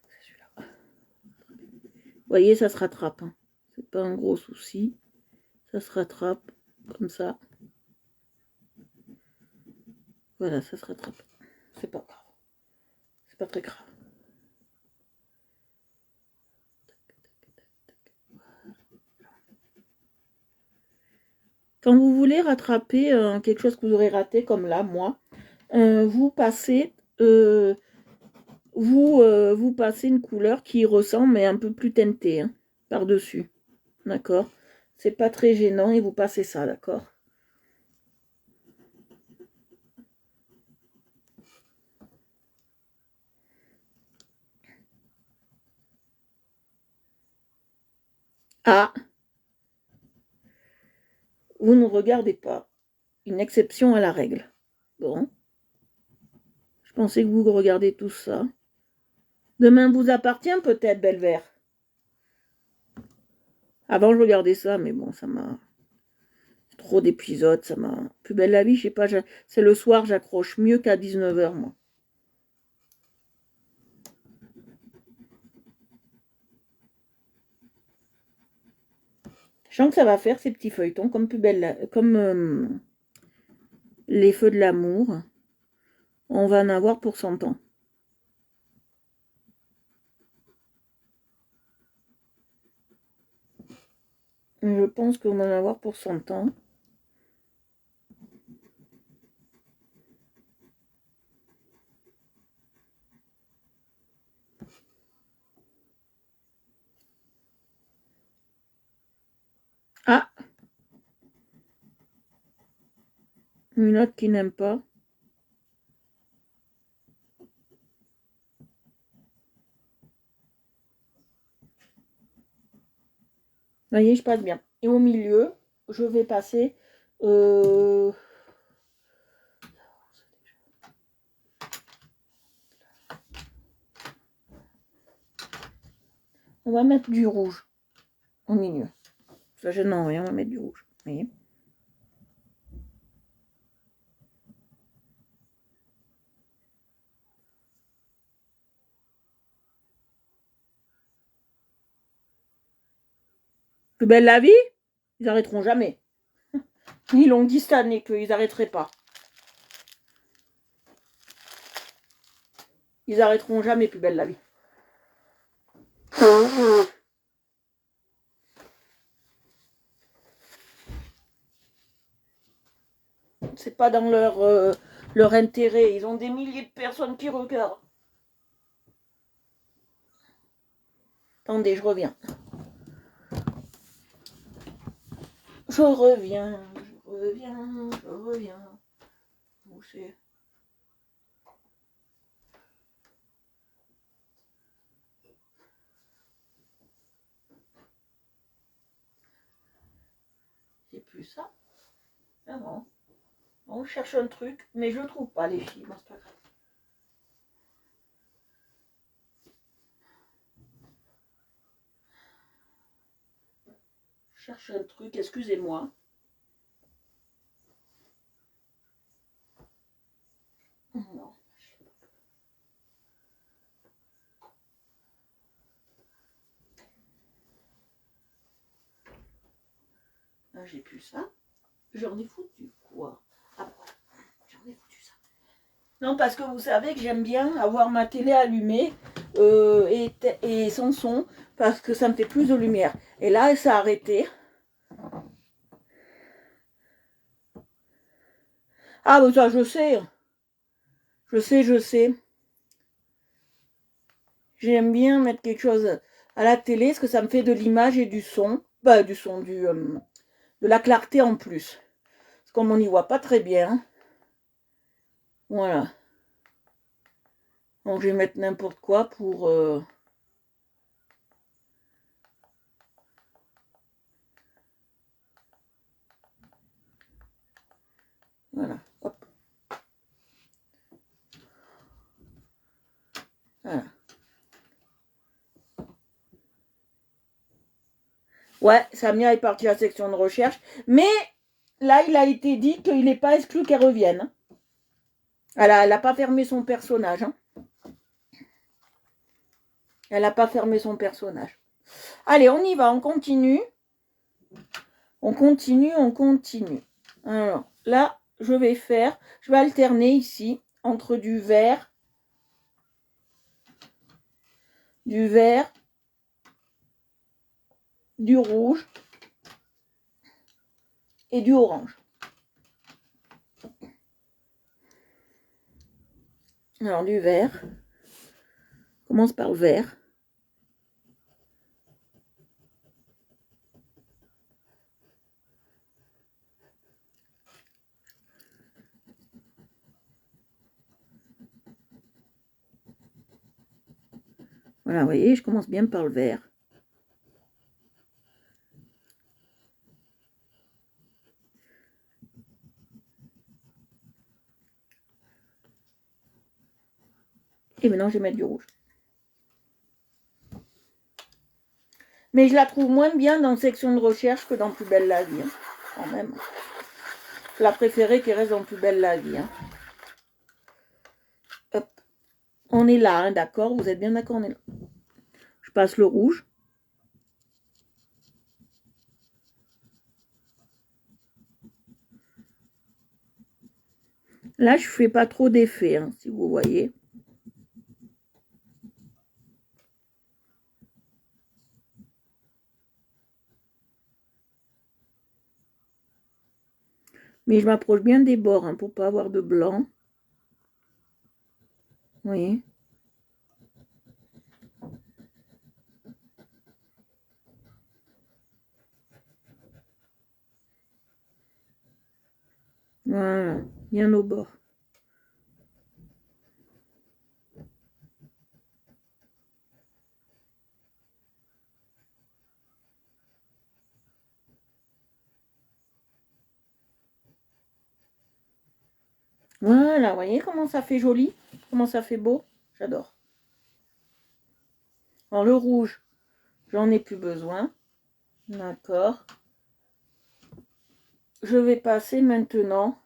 C'est celui-là. Vous voyez, ça se rattrape. Hein. C'est pas un gros souci. Ça se rattrape comme ça. Voilà, ça se rattrape. C'est pas grave. C'est pas très grave. Quand vous voulez rattraper quelque chose que vous aurez raté, comme là, moi, vous passez vous passez une couleur qui ressemble mais un peu plus teintée hein, par-dessus. D'accord? C'est pas très gênant et vous passez ça, d'accord? Ah! Vous ne regardez pas. Une exception à la règle. Bon. Je pensais que vous regardez tout ça. Demain vous appartient peut-être, Belle-Vert. Avant je regardais ça, mais bon, ça m'a... Trop d'épisodes, ça m'a... Plus belle la vie, je sais pas, c'est le soir, j'accroche mieux qu'à 19h, moi. Je sens que ça va faire ces petits feuilletons comme Plus belle, comme les feux de l'amour. On va en avoir pour 100 ans. Je pense qu'on va en avoir pour 100 ans. Ah! Une autre qui n'aime pas. Vous voyez, je passe bien. Et au milieu, je vais passer On va mettre du rouge au milieu. Ça gêne en rien, on va mettre du rouge. Vous voyez ? Plus belle la vie, ils arrêteront jamais. Ils l'ont dit cette année qu'ils n'arrêteraient pas. Ils arrêteront jamais plus belle la vie. C'est pas dans leur intérêt. Ils ont des milliers de personnes qui regardent. Attendez, je reviens. Je reviens. Où c'est ? C'est plus ça. Ah bon. On cherche un truc, mais je ne trouve pas les filles. Bon, c'est pas grave. Je cherche un truc, excusez-moi. Non. Là, j'ai plus ça. J'en ai foutu quoi? Ah, j'en ai foutu ça. Non, parce que vous savez que j'aime bien avoir ma télé allumée et sans son, parce que ça me fait plus de lumière. Et là, ça a arrêté. Ah, bah ça, je sais. Je sais. J'aime bien mettre quelque chose à la télé, parce que ça me fait de l'image et du son. Bah, du son, de la clarté en plus. Parce que comme on n'y voit pas très bien. Voilà. Donc, je vais mettre n'importe quoi pour... Voilà. Hop. Voilà. Ouais, Samia est partie à la section de recherche. Mais là, il a été dit qu'il n'est pas exclu qu'elle revienne. Elle n'a pas fermé son personnage. Hein. Elle n'a pas fermé son personnage. Allez, on y va, on continue. On continue. Alors, là, je vais alterner ici entre du vert, du rouge et du orange. Alors, du vert. On commence par le vert. Voilà, vous voyez, je commence bien par le vert. Et maintenant, je vais mettre du rouge. Mais je la trouve moins bien dans section de recherche que dans Plus belle la vie. Hein, quand même. Je la préférais qu'elle reste dans Plus belle la vie. Hein. Hop. On est là, hein, d'accord? Vous êtes bien d'accord? On est là. Je passe le rouge. Là, je fais pas trop d'effet, hein, si vous voyez. Mais je m'approche bien des bords hein, pour pas avoir de blanc. Vous voyez? Voilà, bien au bord. Voilà, vous voyez comment ça fait joli? Comment ça fait beau? J'adore. Alors le rouge, j'en ai plus besoin. D'accord. Je vais passer maintenant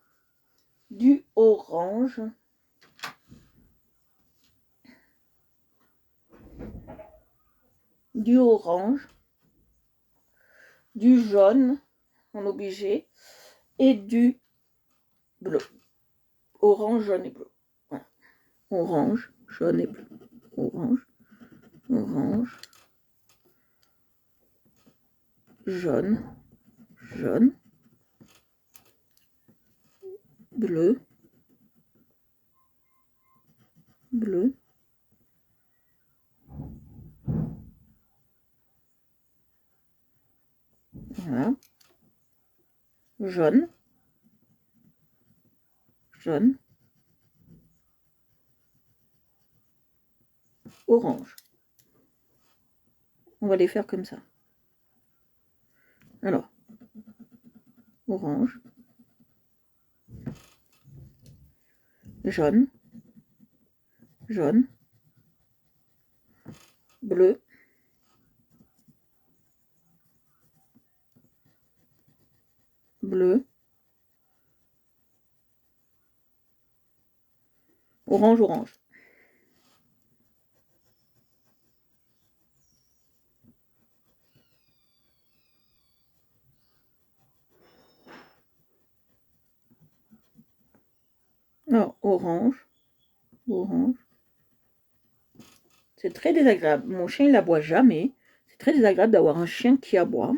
du orange. Du orange. Du jaune, en obligé. Et du bleu. Orange, jaune et bleu. Voilà. Orange, jaune et bleu. Orange, orange, jaune, jaune, bleu, bleu. Voilà. Jaune, jaune, orange. On va les faire comme ça. Alors, orange, jaune, jaune, bleu, bleu, orange, orange. Alors, orange, orange. C'est très désagréable. Mon chien, il n'aboie jamais. C'est très désagréable d'avoir un chien qui aboie.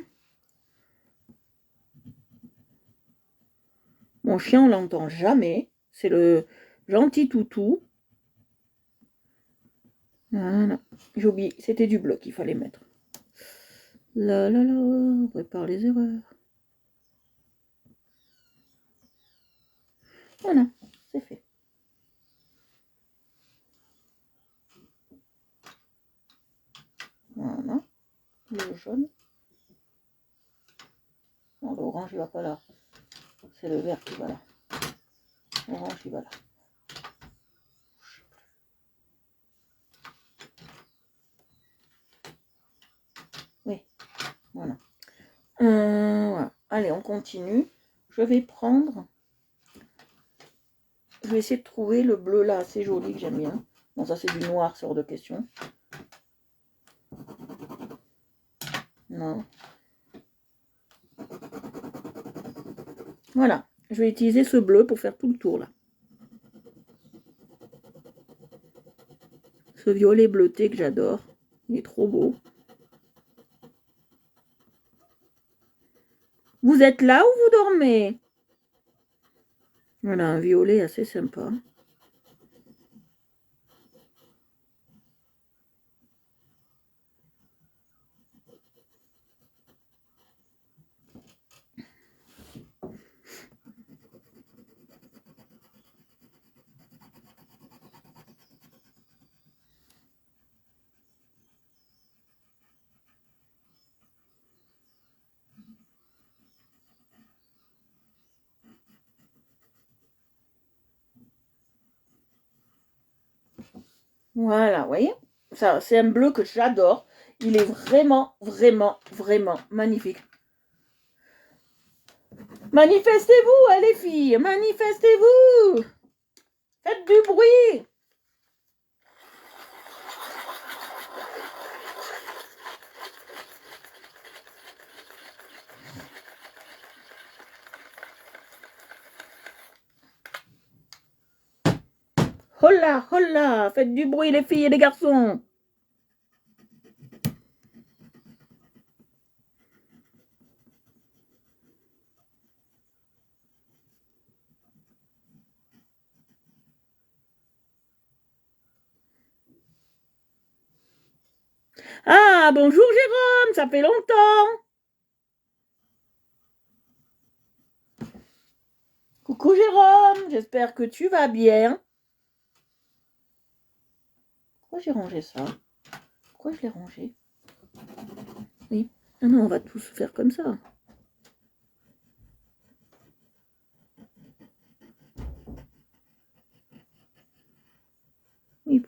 Mon chien, on l'entend jamais. C'est le gentil toutou. Voilà. J'ai oublié. C'était du bleu qu'il fallait mettre. Là, là, là. On prépare les erreurs. Voilà. C'est fait. Voilà. Le jaune. Non, l'orange, il va pas là. C'est le vert qui va là. L'orange, il va là. Oui. Voilà. Voilà. Allez, on continue. Je vais prendre... Je vais essayer de trouver le bleu là, assez joli, que j'aime bien. Bon, ça c'est du noir, c'est hors de question. Non. Voilà. Je vais utiliser ce bleu pour faire tout le tour là. Ce violet bleuté que j'adore. Il est trop beau. Vous êtes là ou vous dormez? Voilà, un violet assez sympa. Voilà, vous voyez? Ça, c'est un bleu que j'adore. Il est vraiment, vraiment, vraiment magnifique. Manifestez-vous, les filles, manifestez-vous. Faites du bruit. Hola, hola, faites du bruit les filles et les garçons. Ah, bonjour Jérôme, ça fait longtemps. Coucou Jérôme, j'espère que tu vas bien. Pourquoi j'ai rangé ça? Pourquoi je l'ai rangé? Oui. Ah non, on va tous faire comme ça.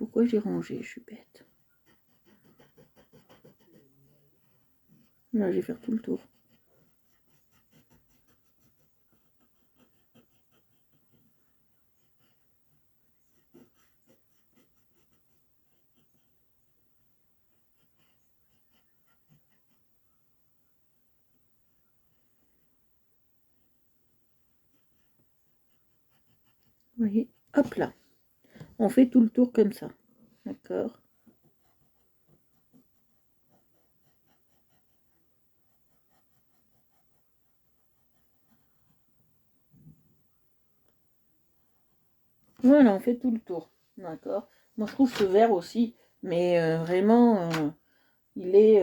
pourquoi j'ai rangé, je suis bête. Là, je vais faire tout le tour. Vous voyez, hop là. On fait tout le tour comme ça. D'accord. Voilà, on fait tout le tour. D'accord. Moi, je trouve ce vert aussi, mais vraiment, il est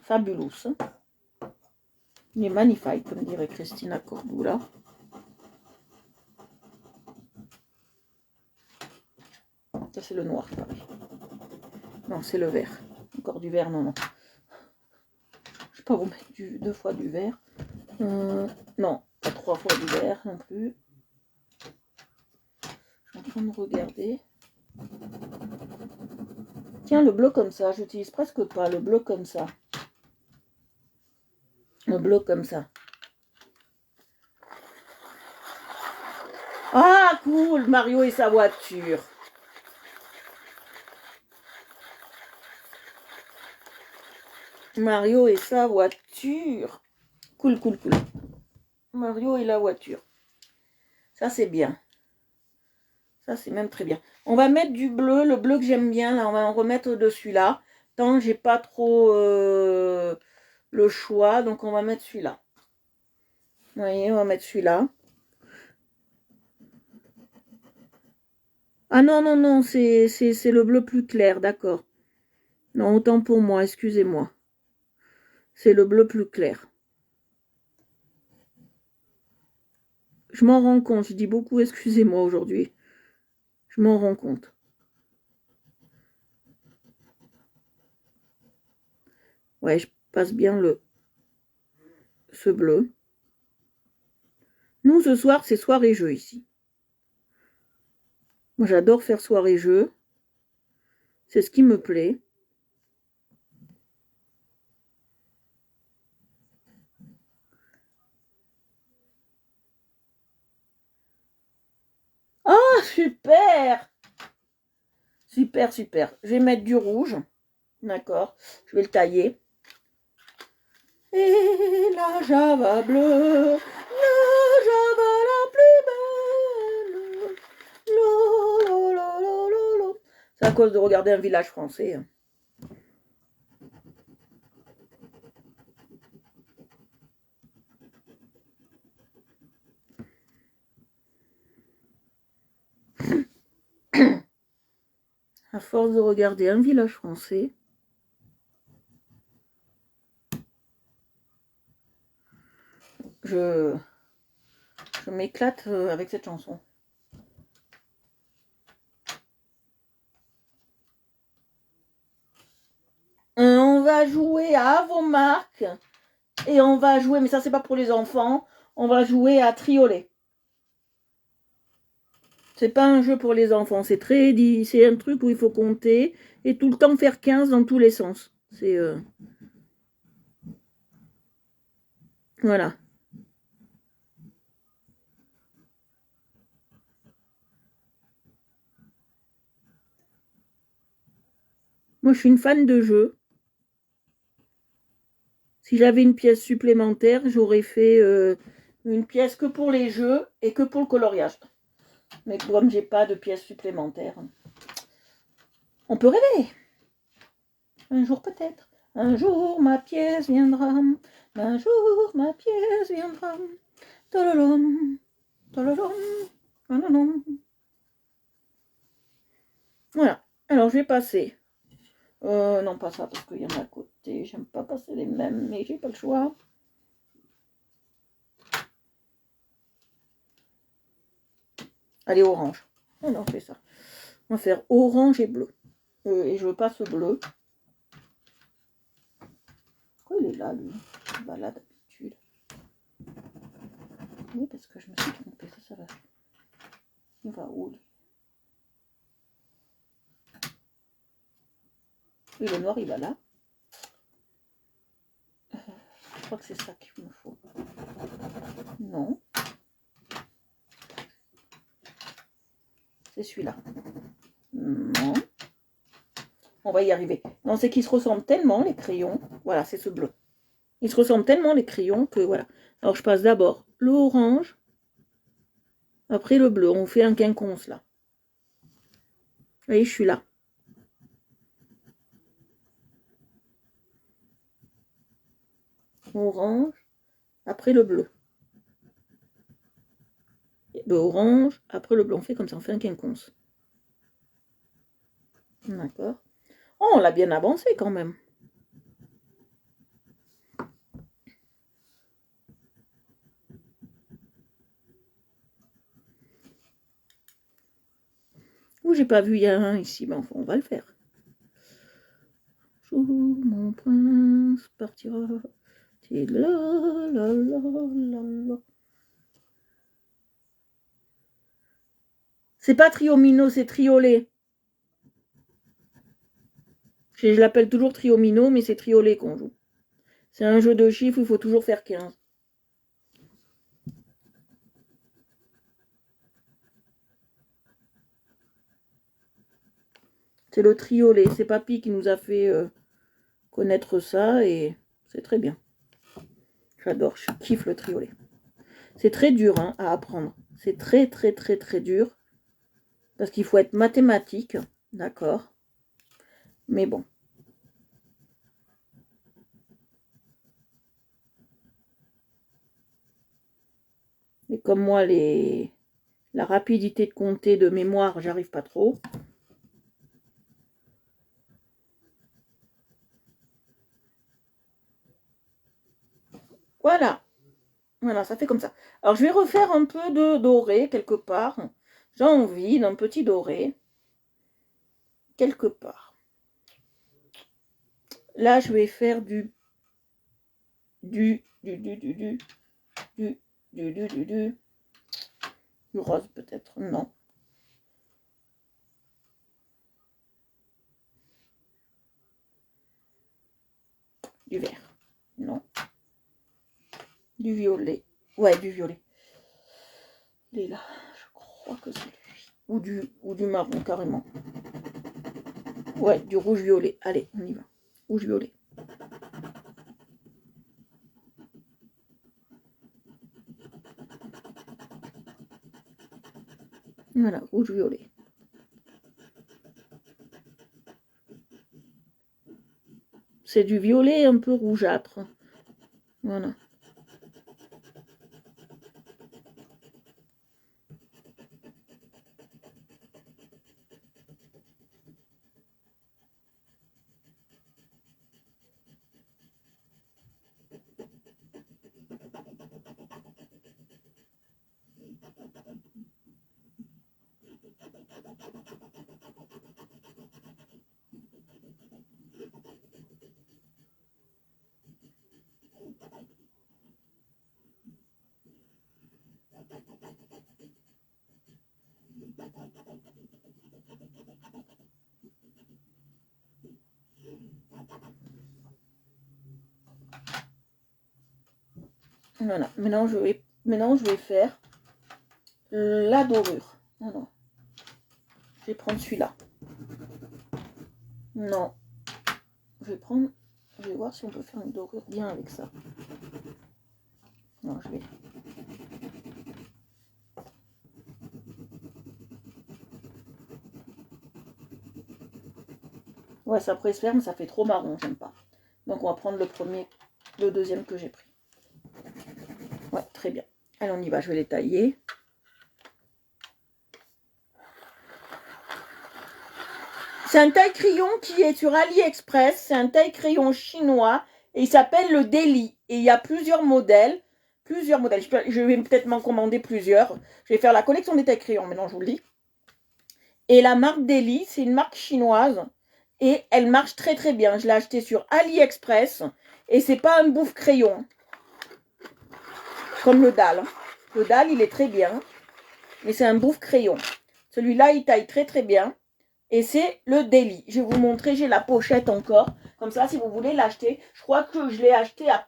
fabuleux. Hein. Il est magnifique, comme dirait Christina Cordula. Ça, c'est le noir, pareil. Non, c'est le vert. Encore du vert, non, non. Je ne vais pas vous mettre deux fois du vert. Non, pas 3 fois du vert non plus. Je suis en train de regarder. Tiens, le bleu comme ça, j'utilise presque pas le bleu comme ça. Le bleu comme ça. Ah, cool, Mario et sa voiture. Mario et sa voiture. Cool, cool, cool. Mario et la voiture. Ça, c'est bien. Ça, c'est même très bien. On va mettre du bleu, le bleu que j'aime bien. Là, on va en remettre au-dessus là. Tant que j'ai pas trop le choix. Donc, on va mettre celui-là. Vous voyez, on va mettre celui-là. Ah non, non, non, c'est le bleu plus clair, d'accord. Non, autant pour moi, excusez-moi. C'est le bleu plus clair. Je m'en rends compte, je dis beaucoup excusez-moi aujourd'hui. Je m'en rends compte. Ouais, je passe bien ce bleu. Nous, ce soir, c'est soirée-jeu ici. Moi, j'adore faire soirée-jeu. C'est ce qui me plaît. Ah, super! Super, super. Je vais mettre du rouge. D'accord. Je vais le tailler. Et la Java bleue, la Java la plus belle. Lo, lo, lo, lo, lo, lo. C'est à cause de regarder un village français. À force de regarder un village français, je m'éclate avec cette chanson. On va jouer à vos marques et on va jouer, mais ça c'est pas pour les enfants, on va jouer à trioler. C'est pas un jeu pour les enfants, c'est un truc où il faut compter et tout le temps faire 15 dans tous les sens. C'est voilà. Moi je suis une fan de jeux. Si j'avais une pièce supplémentaire, j'aurais fait une pièce que pour les jeux et que pour le coloriage. Mais comme j'ai pas de pièce supplémentaire, on peut rêver. Un jour peut-être. Un jour ma pièce viendra. Un jour ma pièce viendra. Tololom, tololom, tololom. Voilà. Alors je vais passer. Non pas ça parce qu'il y en a à côté. J'aime pas passer les mêmes, mais j'ai pas le choix. Allez, orange. Alors on fait ça. On va faire orange et bleu. Et je veux pas ce bleu. Pourquoi il est là, lui? Il va là d'habitude. Oui, parce que je me suis trompée. Ça va. Il va où, lui? Oui, le noir, il va là. Je crois que c'est ça qu'il me faut. Non. C'est celui-là. Non. On va y arriver. Non, c'est qu'ils se ressemblent tellement, les crayons. Voilà, c'est ce bleu. Ils se ressemblent tellement, les crayons, que voilà. Alors, je passe d'abord l'orange. Après le bleu. On fait un quinconce, là. Vous voyez, je suis là. Orange. Après le bleu. Le orange. Après le bleu. On fait comme ça. On fait un quinconce. D'accord. Oh, on l'a bien avancé, quand même. Ou j'ai pas vu, il y a un ici. Mais enfin, on va le faire. Joue, mon prince partira. C'est là, là, là, là, là. C'est pas triomino, c'est triolet. Je l'appelle toujours triomino, mais c'est triolet qu'on joue. C'est un jeu de chiffres, il faut toujours faire 15. C'est le triolet. C'est Papy qui nous a fait connaître ça et c'est très bien. J'adore, je kiffe le triolet. C'est très dur hein, à apprendre. C'est très très très très dur. Parce qu'il faut être mathématique, d'accord. Mais bon. Et comme moi, la rapidité de compter de mémoire, j'arrive pas trop. Voilà. Voilà, ça fait comme ça. Alors, je vais refaire un peu de doré quelque part. J'ai envie d'un petit doré. Quelque part. Là, je vais faire du rose peut-être. Non. Du vert. Non. Du violet. Ouais, du violet. Il est là. Je crois que c'est lui. Ou du marron, carrément. Ouais, du rouge-violet. Allez, on y va. Rouge-violet. Voilà, rouge-violet. C'est du violet un peu rougeâtre. Voilà. Voilà. Maintenant, je vais faire la dorure. Non. Je vais prendre celui-là. Non. Je vais voir si on peut faire une dorure bien avec ça. Non, je vais... Ouais, ça presse-ferme, ça fait trop marron, j'aime pas. Donc on va prendre le deuxième que j'ai pris. Ouais, très bien. Allez, on y va, je vais les tailler. C'est un taille-crayon qui est sur AliExpress. C'est un taille-crayon chinois et il s'appelle le Deli. Et il y a plusieurs modèles. Je vais peut-être m'en commander plusieurs. Je vais faire la collection des taille-crayons, maintenant je vous le dis. Et la marque Deli, c'est une marque chinoise. Et elle marche très très bien. Je l'ai acheté sur AliExpress. Et c'est pas un bouffe crayon. Comme le dalle. Le dalle, il est très bien. Mais c'est un bouffe crayon. Celui-là, il taille très très bien. Et c'est le Daily. Je vais vous montrer, j'ai la pochette encore. Comme ça, si vous voulez l'acheter, je crois que je l'ai acheté à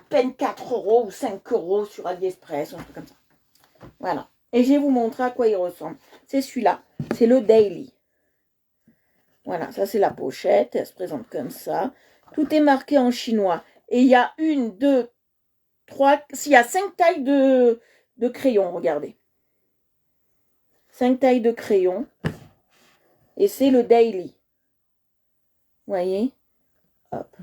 peine 4 euros ou 5 euros sur AliExpress, un truc comme ça. Voilà. Et je vais vous montrer à quoi il ressemble. C'est celui-là. C'est le Daily. Voilà, ça c'est la pochette. Elle se présente comme ça. Tout est marqué en chinois. Et il y a 1, 2, 3... S'il y a 5 tailles de crayons, regardez. 5 tailles de crayons. Et c'est le Daily. Vous voyez? Hop.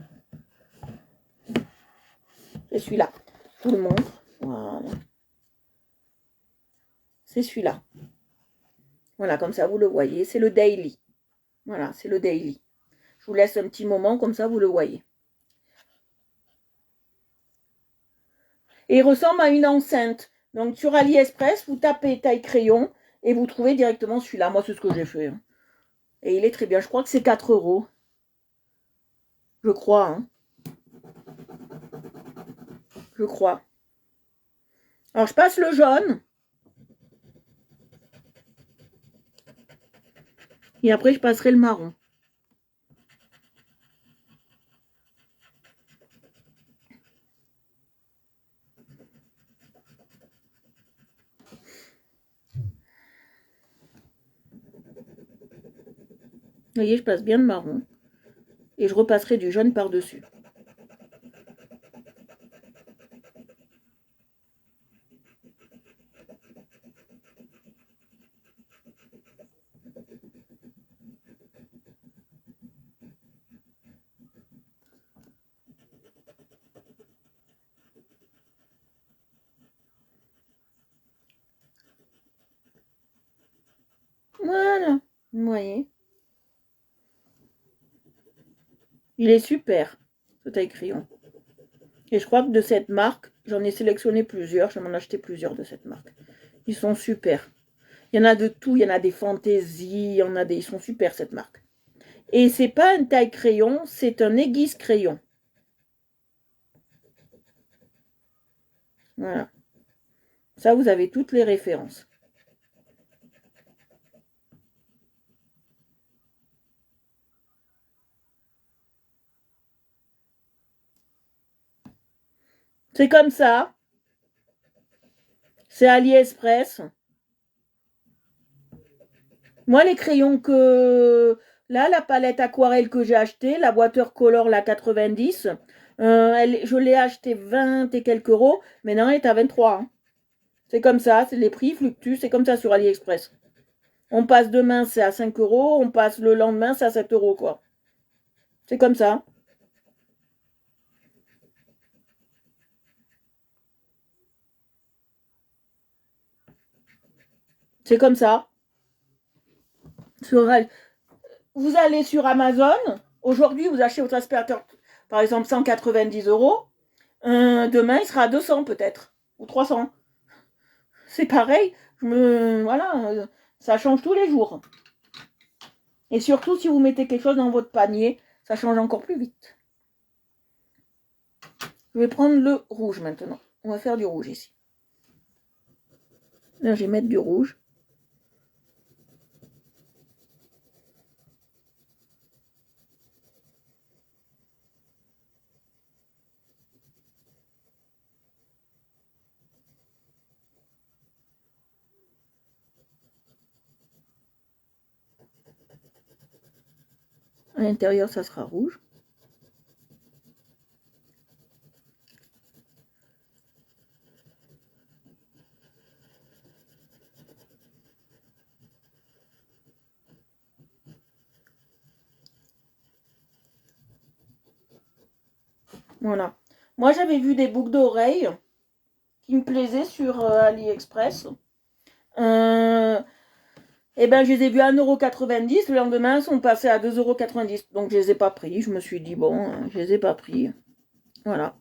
C'est celui-là. Je vous le montre. Voilà. C'est celui-là. Voilà, comme ça, vous le voyez. C'est le Daily. Voilà, c'est le Daily. Je vous laisse un petit moment, comme ça, vous le voyez. Et il ressemble à une enceinte. Donc, sur AliExpress, vous tapez taille crayon et vous trouvez directement celui-là. Moi, c'est ce que j'ai fait. Hein. Et il est très bien. Je crois que c'est 4 euros. Je crois. Hein. Je crois. Alors, je passe le jaune. Et après, je passerai le marron. Vous voyez, je passe bien le marron. Et je repasserai du jaune par-dessus. Voilà. Vous voyez. Il est super, ce taille crayon. Et je crois que de cette marque, j'en ai sélectionné plusieurs. Je vais m'en acheter plusieurs de cette marque. Ils sont super. Il y en a de tout. Il y en a des fantaisies. Il y en a des... Ils sont super, cette marque. Et c'est pas un taille crayon, c'est un aiguise crayon. Voilà. Ça, vous avez toutes les références. C'est comme ça. C'est AliExpress. Moi, les crayons que... Là, la palette aquarelle que j'ai achetée, la Watercolor, la 90, je l'ai achetée 20 et quelques euros. Maintenant, elle est à 23. Hein. C'est comme ça, les prix fluctuent, c'est comme ça sur AliExpress. On passe demain, c'est à 5 euros. On passe le lendemain, c'est à 7 euros, quoi. C'est comme ça. C'est comme ça. Vous allez sur Amazon. Aujourd'hui, vous achetez votre aspirateur, par exemple, 190 euros. Demain, il sera à 200 peut-être. Ou 300. C'est pareil. Voilà. Ça change tous les jours. Et surtout, si vous mettez quelque chose dans votre panier, ça change encore plus vite. Je vais prendre le rouge maintenant. On va faire du rouge ici. Là, je vais mettre du rouge. À l'intérieur, ça sera rouge. Voilà. Moi, j'avais vu des boucles d'oreilles qui me plaisaient sur AliExpress. Eh ben, je les ai vus à 1,90 €. Le lendemain, ils sont passés à 2,90 €. Donc, je les ai pas pris. Je me suis dit, bon, je les ai pas pris. Voilà.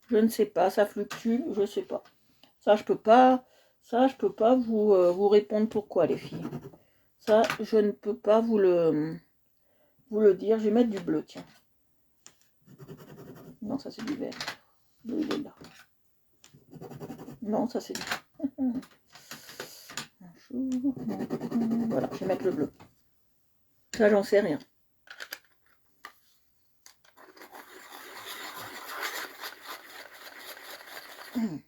Je ne sais pas, ça fluctue, je ne sais pas. Ça, je peux pas vous répondre pourquoi, les filles. Ça, je ne peux pas vous le dire. Je vais mettre du bleu, tiens. Non, ça c'est du vert. Le bleu, il est là. Non, ça c'est du... Voilà, je vais mettre le bleu. Ça, j'en sais rien. Vous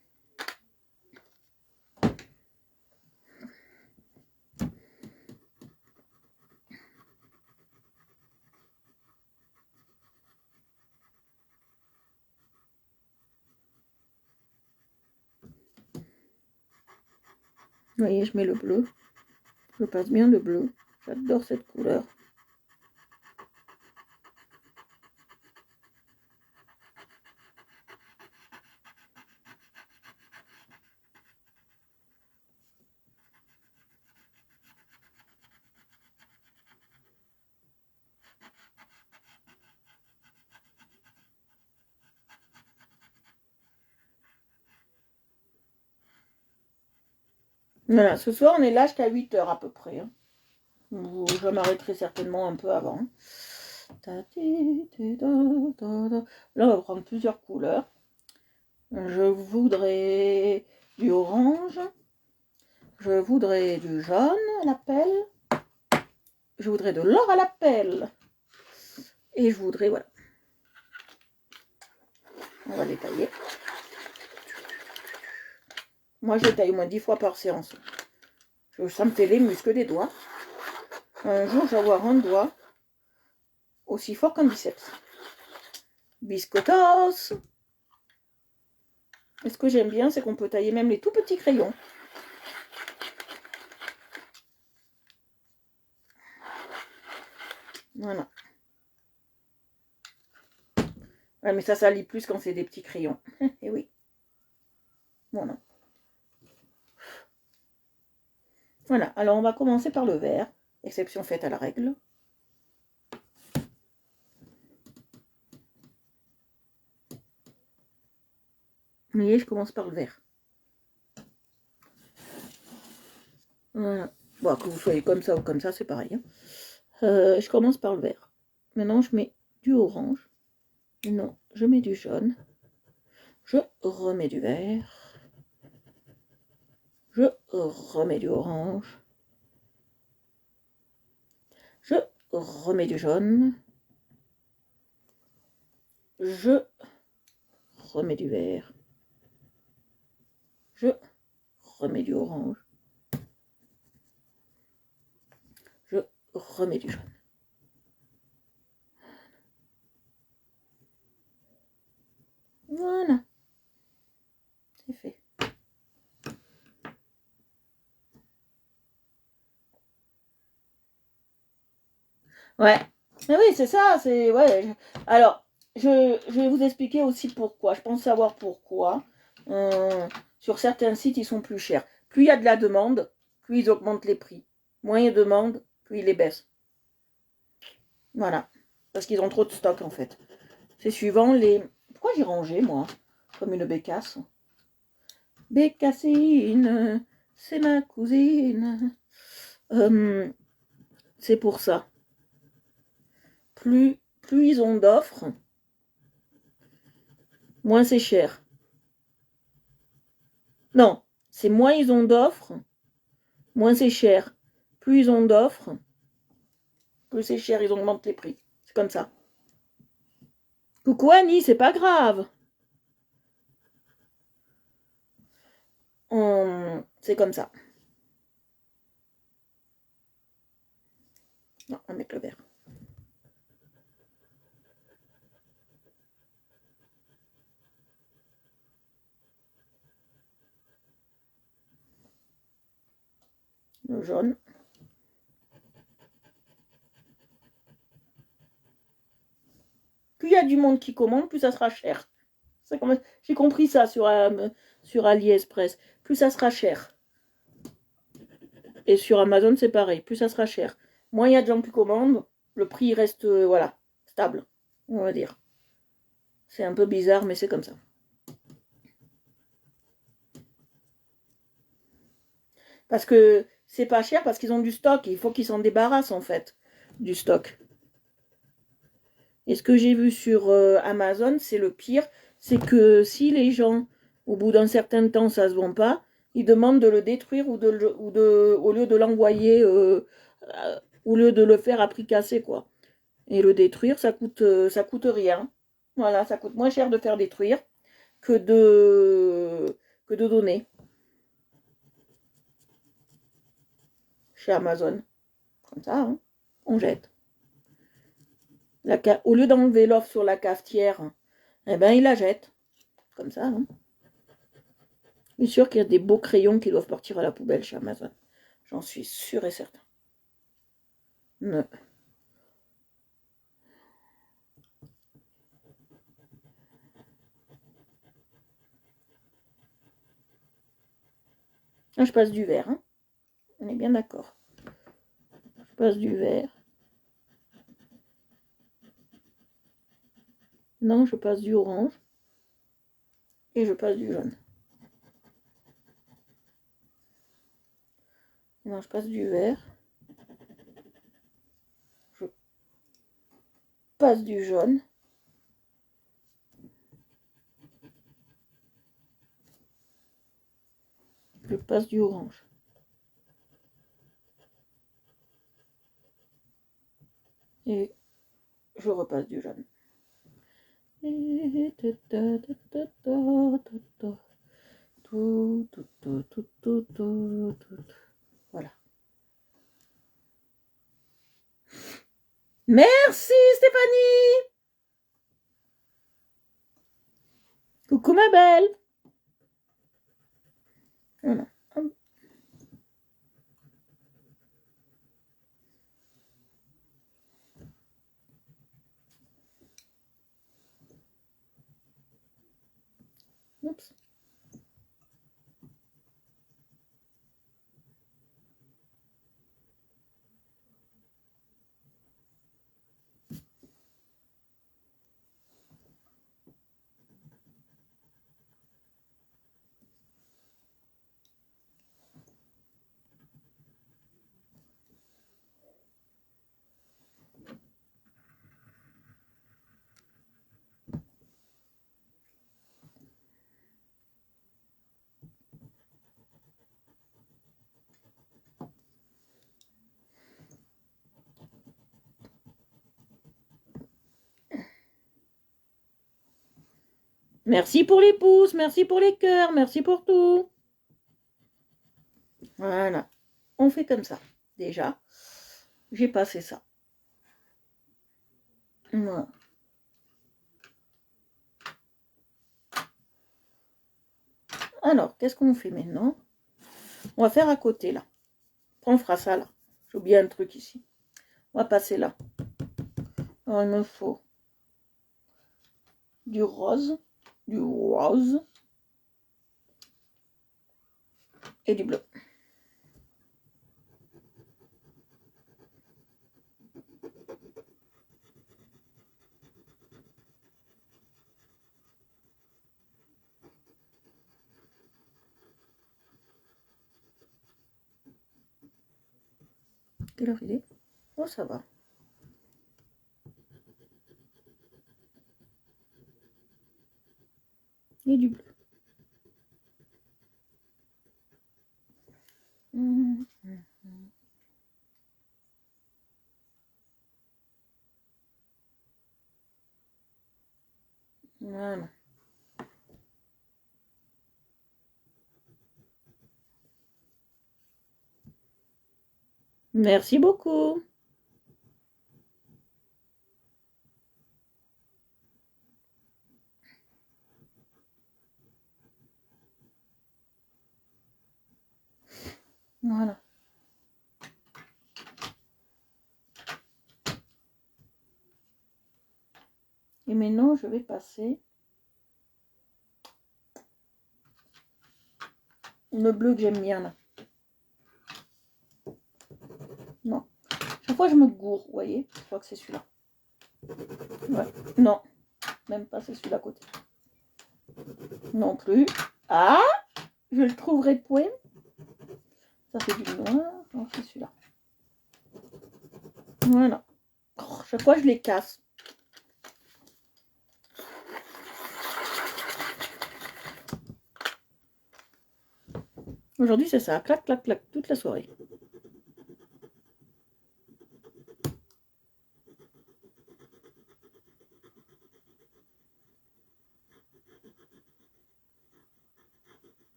voyez, je mets le bleu. Je passe bien le bleu. J'adore cette couleur. Voilà, ce soir on est là jusqu'à 8h à peu près. Hein. Je m'arrêterai certainement un peu avant. Là on va prendre plusieurs couleurs. Je voudrais du orange. Je voudrais du jaune à la pelle. Je voudrais de l'or à la pelle. Et je voudrais, voilà. On va les tailler. Moi, je les taille au moins 10 fois par séance. Ça me fait les muscles des doigts. Un jour, je vais avoir un doigt aussi fort qu'un biceps. Biscottos. Et ce que j'aime bien, c'est qu'on peut tailler même les tout petits crayons. Voilà. Ouais, mais ça lit plus quand c'est des petits crayons. Et oui. Voilà. Voilà. Alors, on va commencer par le vert. Exception faite à la règle. Vous voyez, je commence par le vert. Voilà. Bon, que vous soyez comme ça ou comme ça, c'est pareil. Hein. Je commence par le vert. Maintenant, je mets du orange. Non, je mets du jaune. Je remets du vert. Je remets du orange. Je remets du jaune. Je remets du vert. Je remets du orange. Je remets du jaune. Voilà. C'est fait. Ouais. Mais oui, c'est ça. C'est ouais. Alors, je vais vous expliquer aussi pourquoi. Je pense savoir pourquoi. Sur certains sites, ils sont plus chers. Plus il y a de la demande, plus ils augmentent les prix. Moins il y a de demande, plus ils les baissent. Voilà. Parce qu'ils ont trop de stock, en fait. C'est suivant les... Pourquoi j'ai rangé, moi? Comme une bécasse. Bécassine, c'est ma cousine. C'est pour ça. Plus ils ont d'offres, moins c'est cher. Non, c'est moins ils ont d'offres, moins c'est cher. Plus ils ont d'offres, plus c'est cher, ils augmentent les prix. C'est comme ça. Coucou Annie, c'est pas grave. C'est comme ça. Non, on va mettre le vert. Le jaune. Plus il y a du monde qui commande, plus ça sera cher. J'ai compris ça sur AliExpress. Plus ça sera cher. Et sur Amazon, c'est pareil. Plus ça sera cher. Moins il y a de gens qui commandent, le prix reste voilà, stable, on va dire. C'est un peu bizarre, mais c'est comme ça. Parce que c'est pas cher, parce qu'ils ont du stock. Il faut qu'ils s'en débarrassent, en fait, du stock. Et ce que j'ai vu sur Amazon, c'est le pire. C'est que si les gens, au bout d'un certain temps, ça se vend pas, ils demandent de le détruire au lieu de l'envoyer, au lieu de le faire à prix cassé, quoi. Et le détruire, ça coûte rien. Voilà, ça coûte moins cher de faire détruire que que de donner chez Amazon. Comme ça, hein, on jette. Au lieu d'enlever l'offre sur la cafetière, eh ben, il la jette. Comme ça, hein. Je suis sûre qu'il y a des beaux crayons qui doivent partir à la poubelle chez Amazon. J'en suis sûre et certain. Ne. Là, je passe du vert. Hein. On est bien d'accord. Je passe du vert. Non, je passe du orange. Et je passe du jaune. Non, je passe du vert. Je passe du jaune. Je passe du orange. Et je repasse du jaune. Voilà. Merci Stéphanie. Coucou ma belle. Voilà. Oups. Merci pour les pouces, merci pour les cœurs, merci pour tout. Voilà. On fait comme ça. Déjà, j'ai passé ça. Voilà. Alors, qu'est-ce qu'on fait maintenant? On va faire à côté, là. On fera ça, là. J'ai oublié un truc ici. On va passer là. Alors, il me faut du rose et du bleu. Quelle heure il est? Oh, ça va. Et du bleu. Voilà. Merci beaucoup. Voilà. Et maintenant, je vais passer le bleu que j'aime bien là. Non. Chaque fois, je me gourre, vous voyez? Je crois que c'est celui-là. Ouais. Non. Même pas, c'est celui-là à côté. Non plus. Ah! Je le trouverai de poème. Ça fait du noir. Non, c'est celui-là. Voilà. Oh, chaque fois, je les casse. Aujourd'hui, c'est ça. Clac, clac, clac, toute la soirée.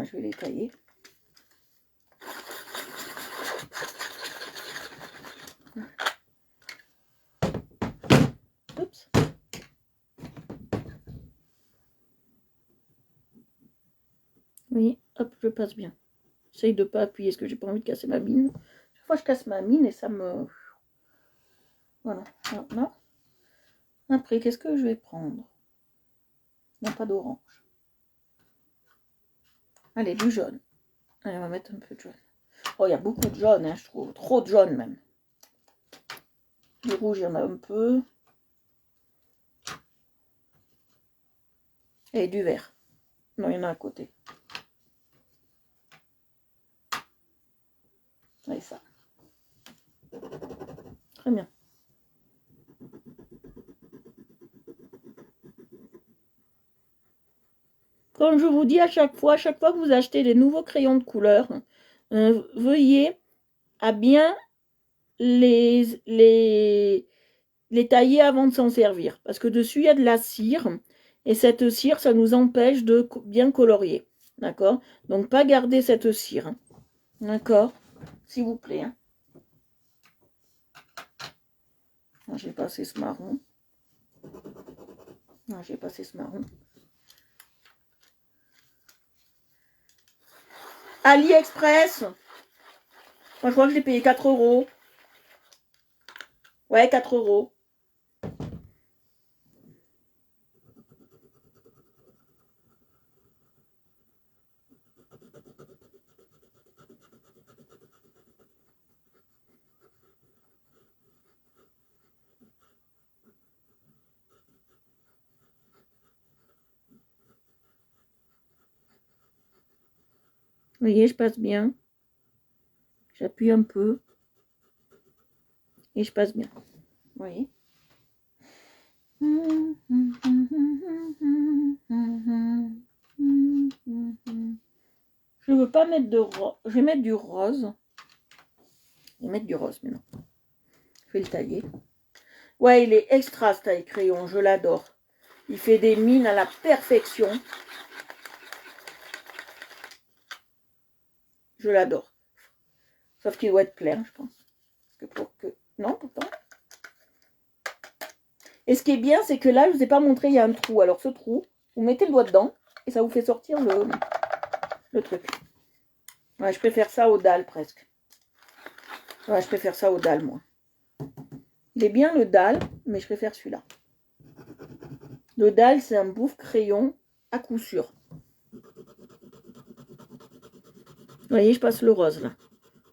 Je vais les tailler. Oups. Oui, hop, je passe bien. J'essaye de ne pas appuyer parce que j'ai pas envie de casser ma mine. Chaque fois, je casse ma mine et ça me... Voilà. Là. Après, qu'est-ce que je vais prendre? Il n'y a pas d'orange. Allez, du jaune. Allez, on va mettre un peu de jaune. Oh, il y a beaucoup de jaune, hein, je trouve. Trop de jaune, même. Du rouge, il y en a un peu. Et du vert. Non, il y en a à côté. Allez, ça. Très bien. Comme je vous dis à chaque fois que vous achetez des nouveaux crayons de couleur, veuillez à bien les tailler avant de s'en servir. Parce que dessus, il y a de la cire. Et cette cire, ça nous empêche de bien colorier. D'accord? Donc, pas garder cette cire. Hein. D'accord? S'il vous plaît. Hein. J'ai passé ce marron. J'ai passé ce marron. AliExpress. Moi, je crois que je l'ai payé 4 €. Ouais, 4 €. Vous voyez, je passe bien. J'appuie un peu. Et je passe bien. Vous voyez? Je veux pas mettre de rose. Je vais mettre du rose. Je vais mettre du rose maintenant. Je vais le tailler. Ouais, il est extra ce taille crayon. Je l'adore. Il fait des mines à la perfection. Je l'adore. Sauf qu'il doit être plein, je pense. Non, pourtant. Et ce qui est bien, c'est que là, je ne vous ai pas montré, il y a un trou. Alors ce trou, vous mettez le doigt dedans et ça vous fait sortir le truc. Ouais, je préfère ça au dalle presque. Ouais, je préfère ça au dalle, moi. Il est bien le dalle, mais je préfère celui-là. Le dalle, c'est un bouffe crayon à coup sûr. Vous voyez, je passe le rose là.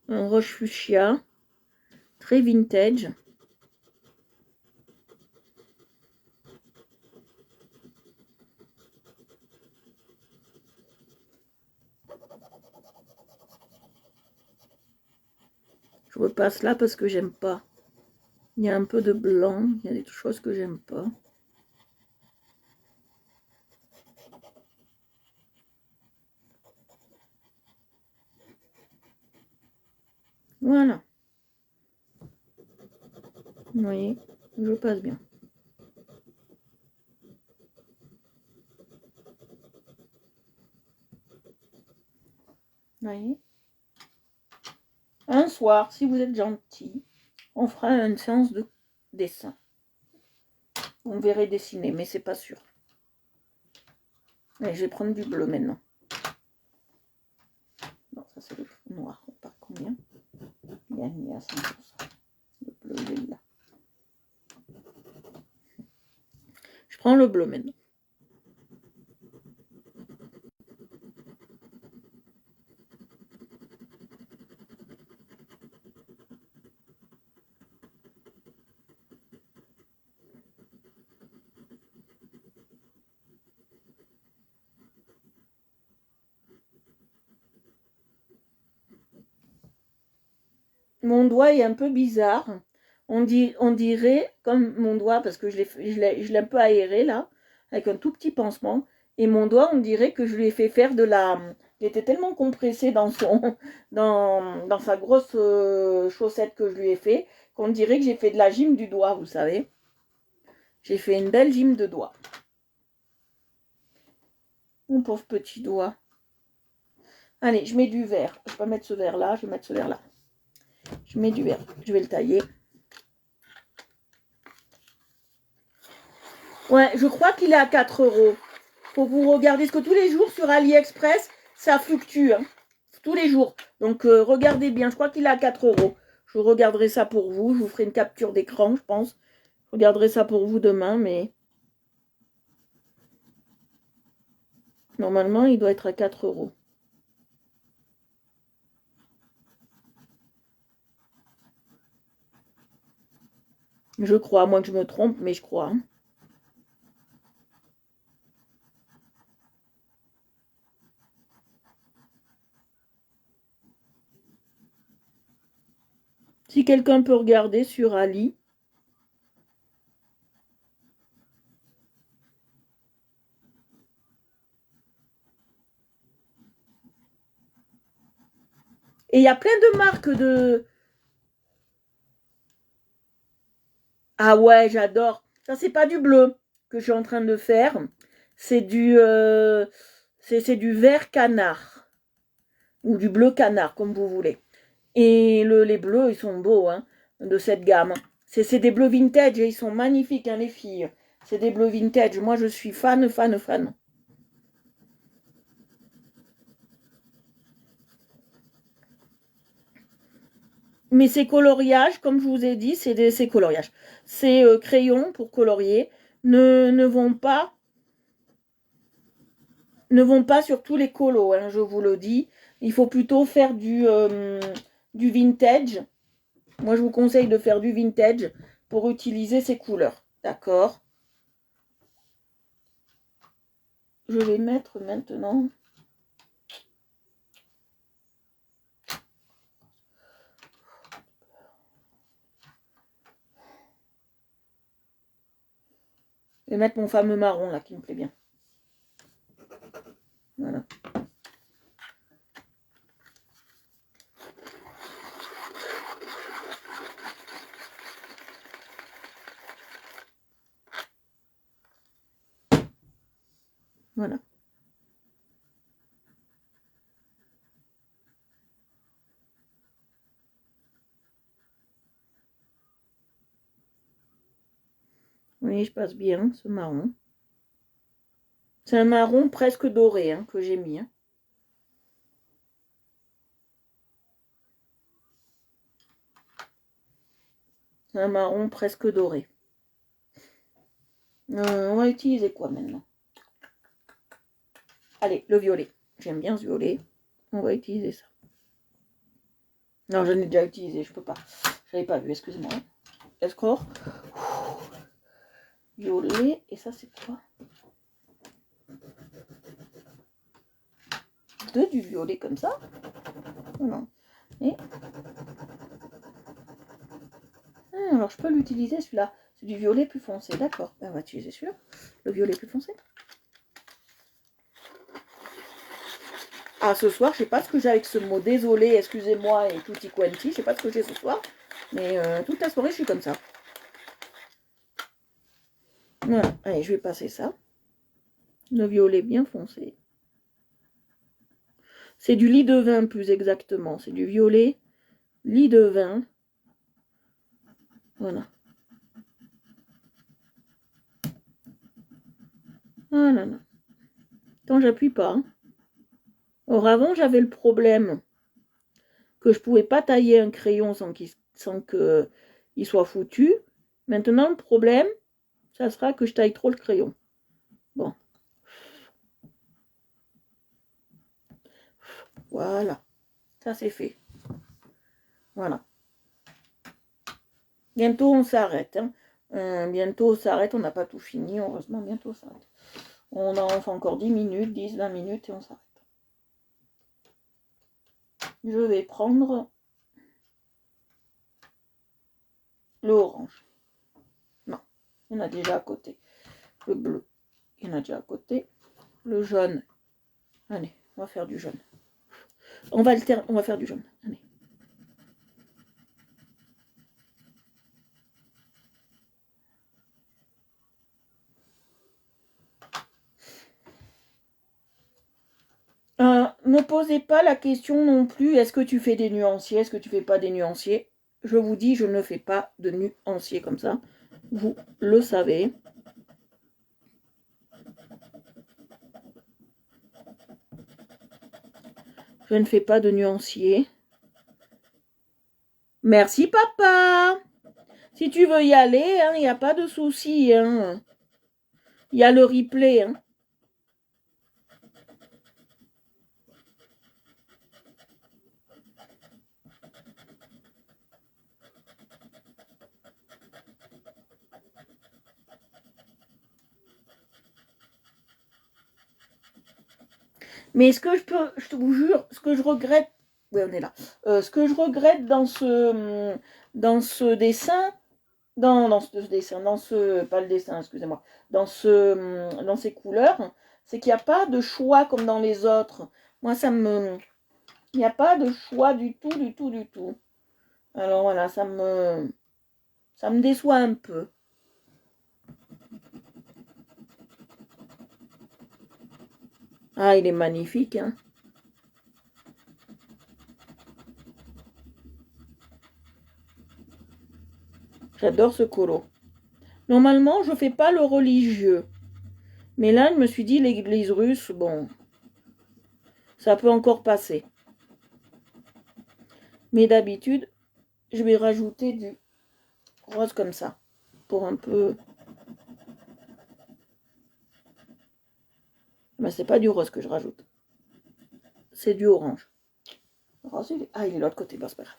Un rose fuchsia, très vintage. Je repasse là parce que j'aime pas. Il y a un peu de blanc, il y a des choses que j'aime pas. Voilà. Vous voyez, je passe bien. Vous voyez. Un soir, si vous êtes gentil, on fera une séance de dessin. On verrait dessiner, mais c'est pas sûr. Allez, je vais prendre du bleu maintenant. Non, ça c'est le noir. On part combien? Gagné à 100%. Le bleu, il est là. Je prends le bleu maintenant. mon doigt est un peu bizarre. On dirait, comme mon doigt, parce que je l'ai un peu aéré là, avec un tout petit pansement, et mon doigt, on dirait que je lui ai fait faire de la... Il était tellement compressé dans dans sa grosse chaussette que je lui ai fait, qu'on dirait que j'ai fait de la gym du doigt, vous savez. J'ai fait une belle gym de doigt. Mon pauvre petit doigt. Allez, je mets du verre. Je vais pas mettre ce verre là, je vais mettre ce verre là. Je mets du verre. Je vais le tailler. Ouais, je crois qu'il est à 4 euros. Faut que vous regardiez, parce que tous les jours sur AliExpress, ça fluctue. Hein, tous les jours. Donc, regardez bien. Je crois qu'il est à 4 euros. Je regarderai ça pour vous. Je vous ferai une capture d'écran, je pense. Je regarderai ça pour vous demain, mais... Normalement, il doit être à 4 euros. Je crois, à moins que je me trompe, mais je crois. Hein. Si quelqu'un peut regarder sur Ali. Et il y a plein de marques de... Ah ouais, j'adore. Ça, c'est pas du bleu que je suis en train de faire. C'est c'est du vert canard. Ou du bleu canard, comme vous voulez. Et les bleus, ils sont beaux, hein, de cette gamme. C'est des bleus vintage et ils sont magnifiques, hein, les filles. C'est des bleus vintage. Moi, je suis fan, fan, fan. Mais ces coloriages, comme je vous ai dit, ces coloriages. Ces crayons pour colorier ne vont pas sur tous les colos, hein, je vous le dis. Il faut plutôt faire du vintage. Moi, je vous conseille de faire du vintage pour utiliser ces couleurs. D'accord? Je vais mettre maintenant. Je vais mettre mon fameux marron là qui me plaît bien. Voilà. Voilà. Oui, je passe bien ce marron. C'est un marron presque doré, hein, que j'ai mis. Hein. C'est un marron presque doré. On va utiliser quoi maintenant? Allez, le violet. J'aime bien ce violet. On va utiliser ça. Non, j'en ai déjà utilisé, je peux pas. Je n'avais pas vu, excusez-moi. Escort. Violet. Et ça, c'est quoi? Du violet comme ça. Voilà. Et... Ah, alors, je peux l'utiliser, celui-là. C'est du violet plus foncé. D'accord. Ben, on va utiliser celui-là. Le violet plus foncé. Ah, ce soir, je sais pas ce que j'ai avec ce mot. Désolé, excusez-moi et tutti quanti. Je sais pas ce que j'ai ce soir. Mais toute la soirée, je suis comme ça. Voilà. Allez, je vais passer ça. Le violet bien foncé. C'est du lit de vin, plus exactement. C'est du violet, lit de vin. Voilà. Ah là là. Attends, j'appuie pas. Hein. Or, avant, j'avais le problème que je pouvais pas tailler un crayon sans qu'il soit foutu. Maintenant, le problème, ça sera que je taille trop le crayon. Bon. Voilà. Ça, c'est fait. Voilà. Bientôt, on s'arrête. Hein. Bientôt, on s'arrête. On n'a pas tout fini. Heureusement, bientôt, on s'arrête. On en fait encore 10 minutes, 10, 20 minutes et on s'arrête. Je vais prendre Le orange. Non, il y en a déjà à côté. Le bleu, il y en a déjà à côté. Le jaune. Allez, on va faire du jaune. On va faire du jaune. Allez. Ne posez pas la question non plus, est-ce que tu fais des nuanciers, est-ce que tu fais pas des nuanciers? Je vous dis, je ne fais pas de nuanciers comme ça. Vous le savez. Je ne fais pas de nuanciers. Merci papa. Si tu veux y aller, il n'y a pas de souci. Il y a le replay. Mais ce que je vous jure, ce que je regrette, oui on est là, ce que je regrette dans ce dessin, pas le dessin, excusez-moi, dans ces couleurs, c'est qu'il n'y a pas de choix comme dans les autres. Moi, il n'y a pas de choix du tout, du tout, du tout. Alors voilà, ça me déçoit un peu. Ah, il est magnifique, hein. J'adore ce colo. Normalement, je fais pas le religieux. Mais là, je me suis dit, l'église russe, bon, ça peut encore passer. Mais d'habitude, je vais rajouter du rose comme ça. Pour un peu... Mais c'est pas du rose que je rajoute. C'est du orange. Ah, il est de l'autre côté, c'est pas grave.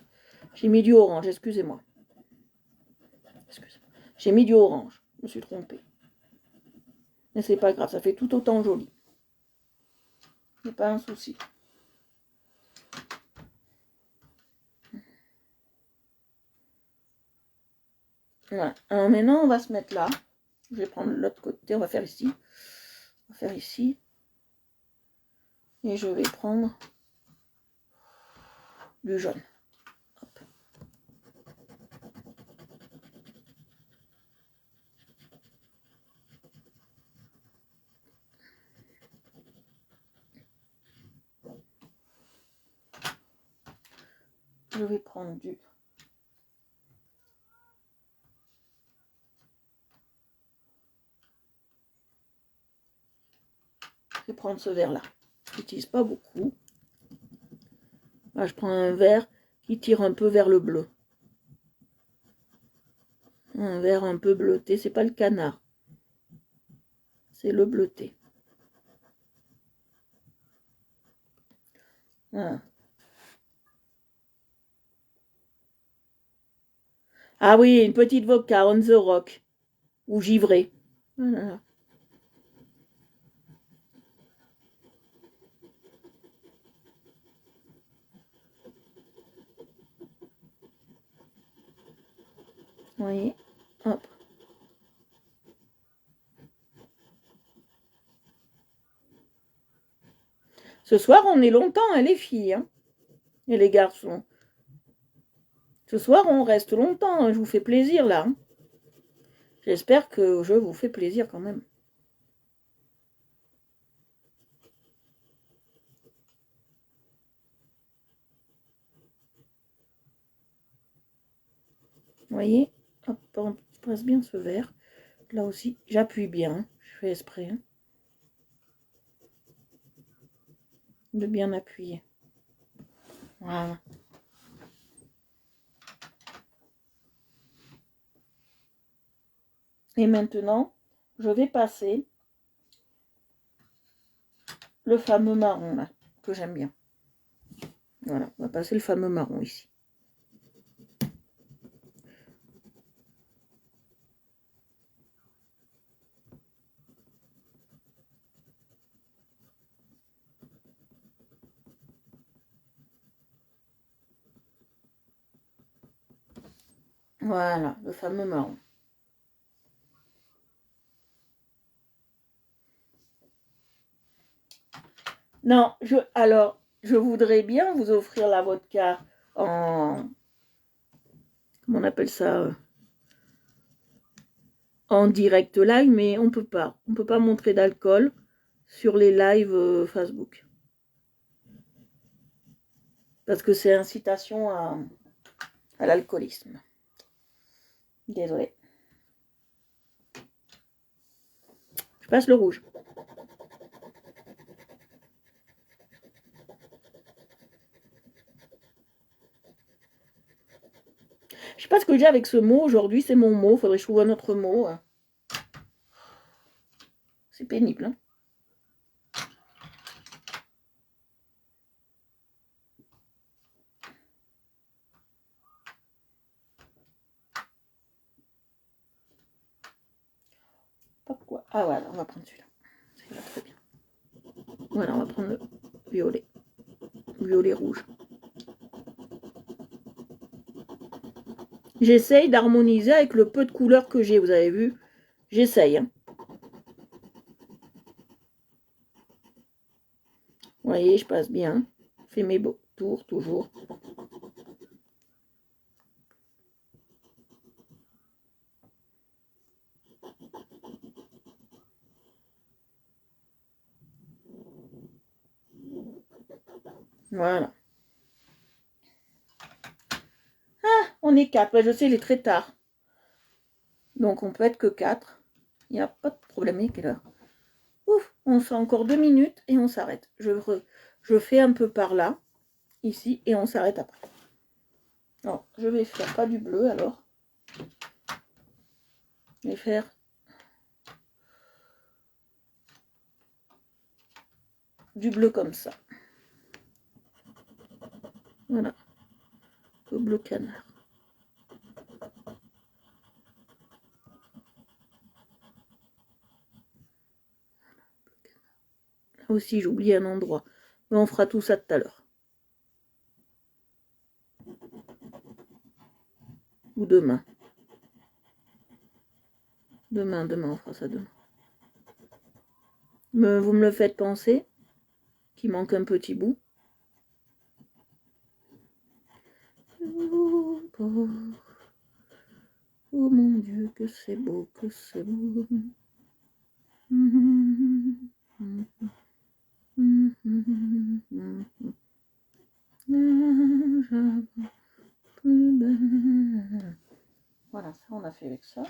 J'ai mis du orange, excusez-moi. J'ai mis du orange, je me suis trompée. Mais c'est pas grave, ça fait tout autant joli. C'est pas un souci. Voilà. Alors maintenant, on va se mettre là. Je vais prendre l'autre côté, on va faire ici. On va faire ici. Et je vais prendre du jaune. Hop. Je vais prendre du... Je vais prendre ce verre là. Je n'utilise pas beaucoup. Là, je prends un verre qui tire un peu vers le bleu. Un verre un peu bleuté, c'est pas le canard. C'est le bleuté. Voilà. Ah oui, une petite vodka on the rock. Ou givré. Voilà. Vous voyez, hop. Ce soir, on est longtemps, hein, les filles, hein, et les garçons. Ce soir, on reste longtemps, hein, je vous fais plaisir, là. Hein. J'espère que je vous fais plaisir quand même. Vous voyez, hop, je presse bien ce verre. Là aussi, j'appuie bien, hein. Je fais exprès. Hein, de bien appuyer. Voilà. Et maintenant, je vais passer le fameux marron, là, que j'aime bien. Voilà, on va passer le fameux marron ici. Voilà, le fameux marron. Non, alors, je voudrais bien vous offrir la vodka en, comment on appelle ça, en direct live, mais on peut pas. On peut pas montrer d'alcool sur les lives Facebook. Parce que c'est incitation à l'alcoolisme. Désolée. Je passe le rouge. Je sais pas ce que j'ai avec ce mot aujourd'hui, c'est mon mot, faudrait que je trouve un autre mot. C'est pénible, hein. Pourquoi? Ah voilà, on va prendre celui-là. Ça va très bien. Voilà, on va prendre le violet. Violet rouge. J'essaye d'harmoniser avec le peu de couleurs que j'ai, vous avez vu. J'essaye, hein. Vous voyez, je passe bien. Je fais mes beaux tours, toujours. Voilà. Ah, on est 4. Ouais, je sais, il est très tard. Donc, on peut être que 4. Il n'y a pas de problème. Quelle heure? Ouf, on fait encore 2 minutes et on s'arrête. Je fais un peu par là, ici, et on s'arrête après. Alors, je vais faire pas du bleu, alors. Je vais faire du bleu comme ça. Voilà. Le bleu canard. Là aussi, j'ai oublié un endroit. Mais on fera tout ça tout à l'heure. Ou demain. Demain, on fera ça demain. Vous me le faites penser qu'il manque un petit bout. Oh, oh, oh mon Dieu, que c'est beau, que c'est beau. Voilà, ça on a fait avec ça.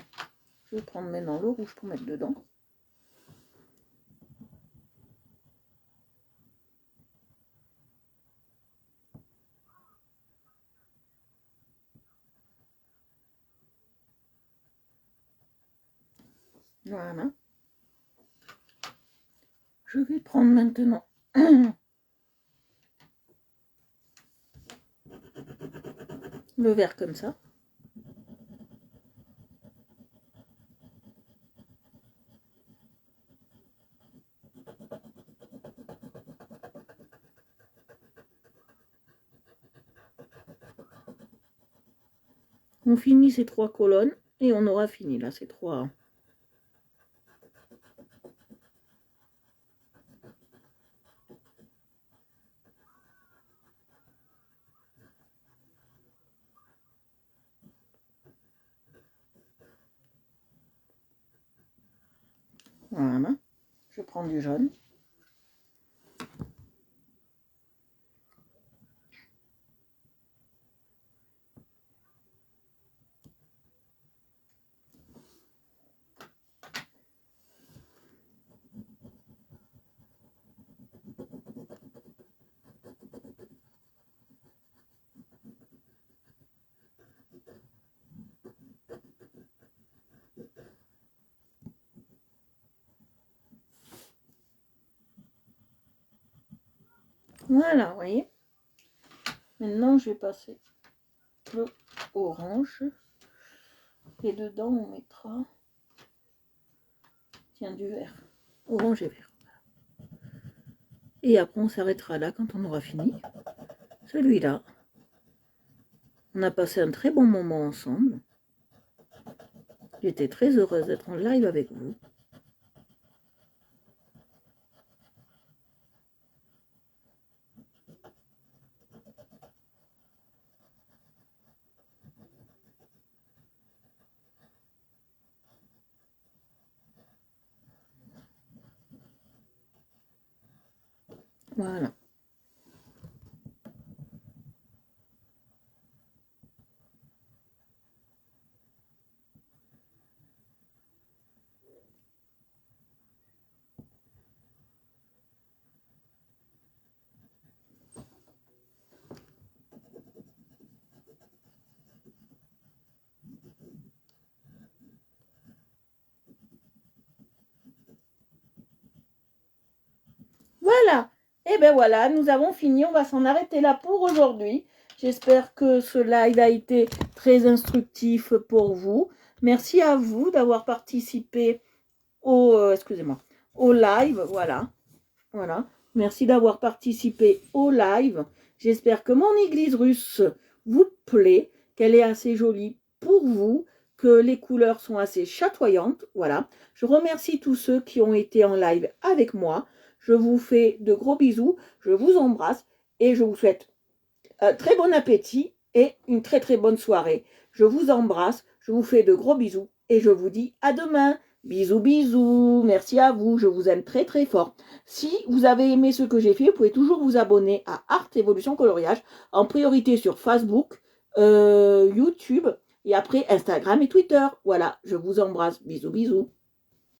Je vais prendre maintenant le rouge pour mettre dedans. Voilà. Je vais prendre maintenant le vert comme ça. On finit ces 3 colonnes et on aura fini là ces 3. Voilà. Je prends du jaune. Voilà, vous voyez. Maintenant, je vais passer le orange. Et dedans, on mettra, tiens, du vert. Orange et vert. Et après, on s'arrêtera là quand on aura fini. Celui-là. On a passé un très bon moment ensemble. J'étais très heureuse d'être en live avec vous. Voilà. Voilà. Et ben voilà, nous avons fini. On va s'en arrêter là pour aujourd'hui. J'espère que ce live a été très instructif pour vous. Merci à vous d'avoir participé au, excusez-moi, au live. Voilà. Voilà. Merci d'avoir participé au live. J'espère que mon église russe vous plaît, qu'elle est assez jolie pour vous, que les couleurs sont assez chatoyantes. Voilà. Je remercie tous ceux qui ont été en live avec moi. Je vous fais de gros bisous. Je vous embrasse et je vous souhaite très bon appétit et une très très bonne soirée. Je vous embrasse. Je vous fais de gros bisous et je vous dis à demain. Bisous, bisous. Merci à vous. Je vous aime très, très fort. Si vous avez aimé ce que j'ai fait, vous pouvez toujours vous abonner à Art Evolution Coloriage, en priorité sur Facebook, YouTube, et après Instagram et Twitter. Voilà, je vous embrasse. Bisous, bisous.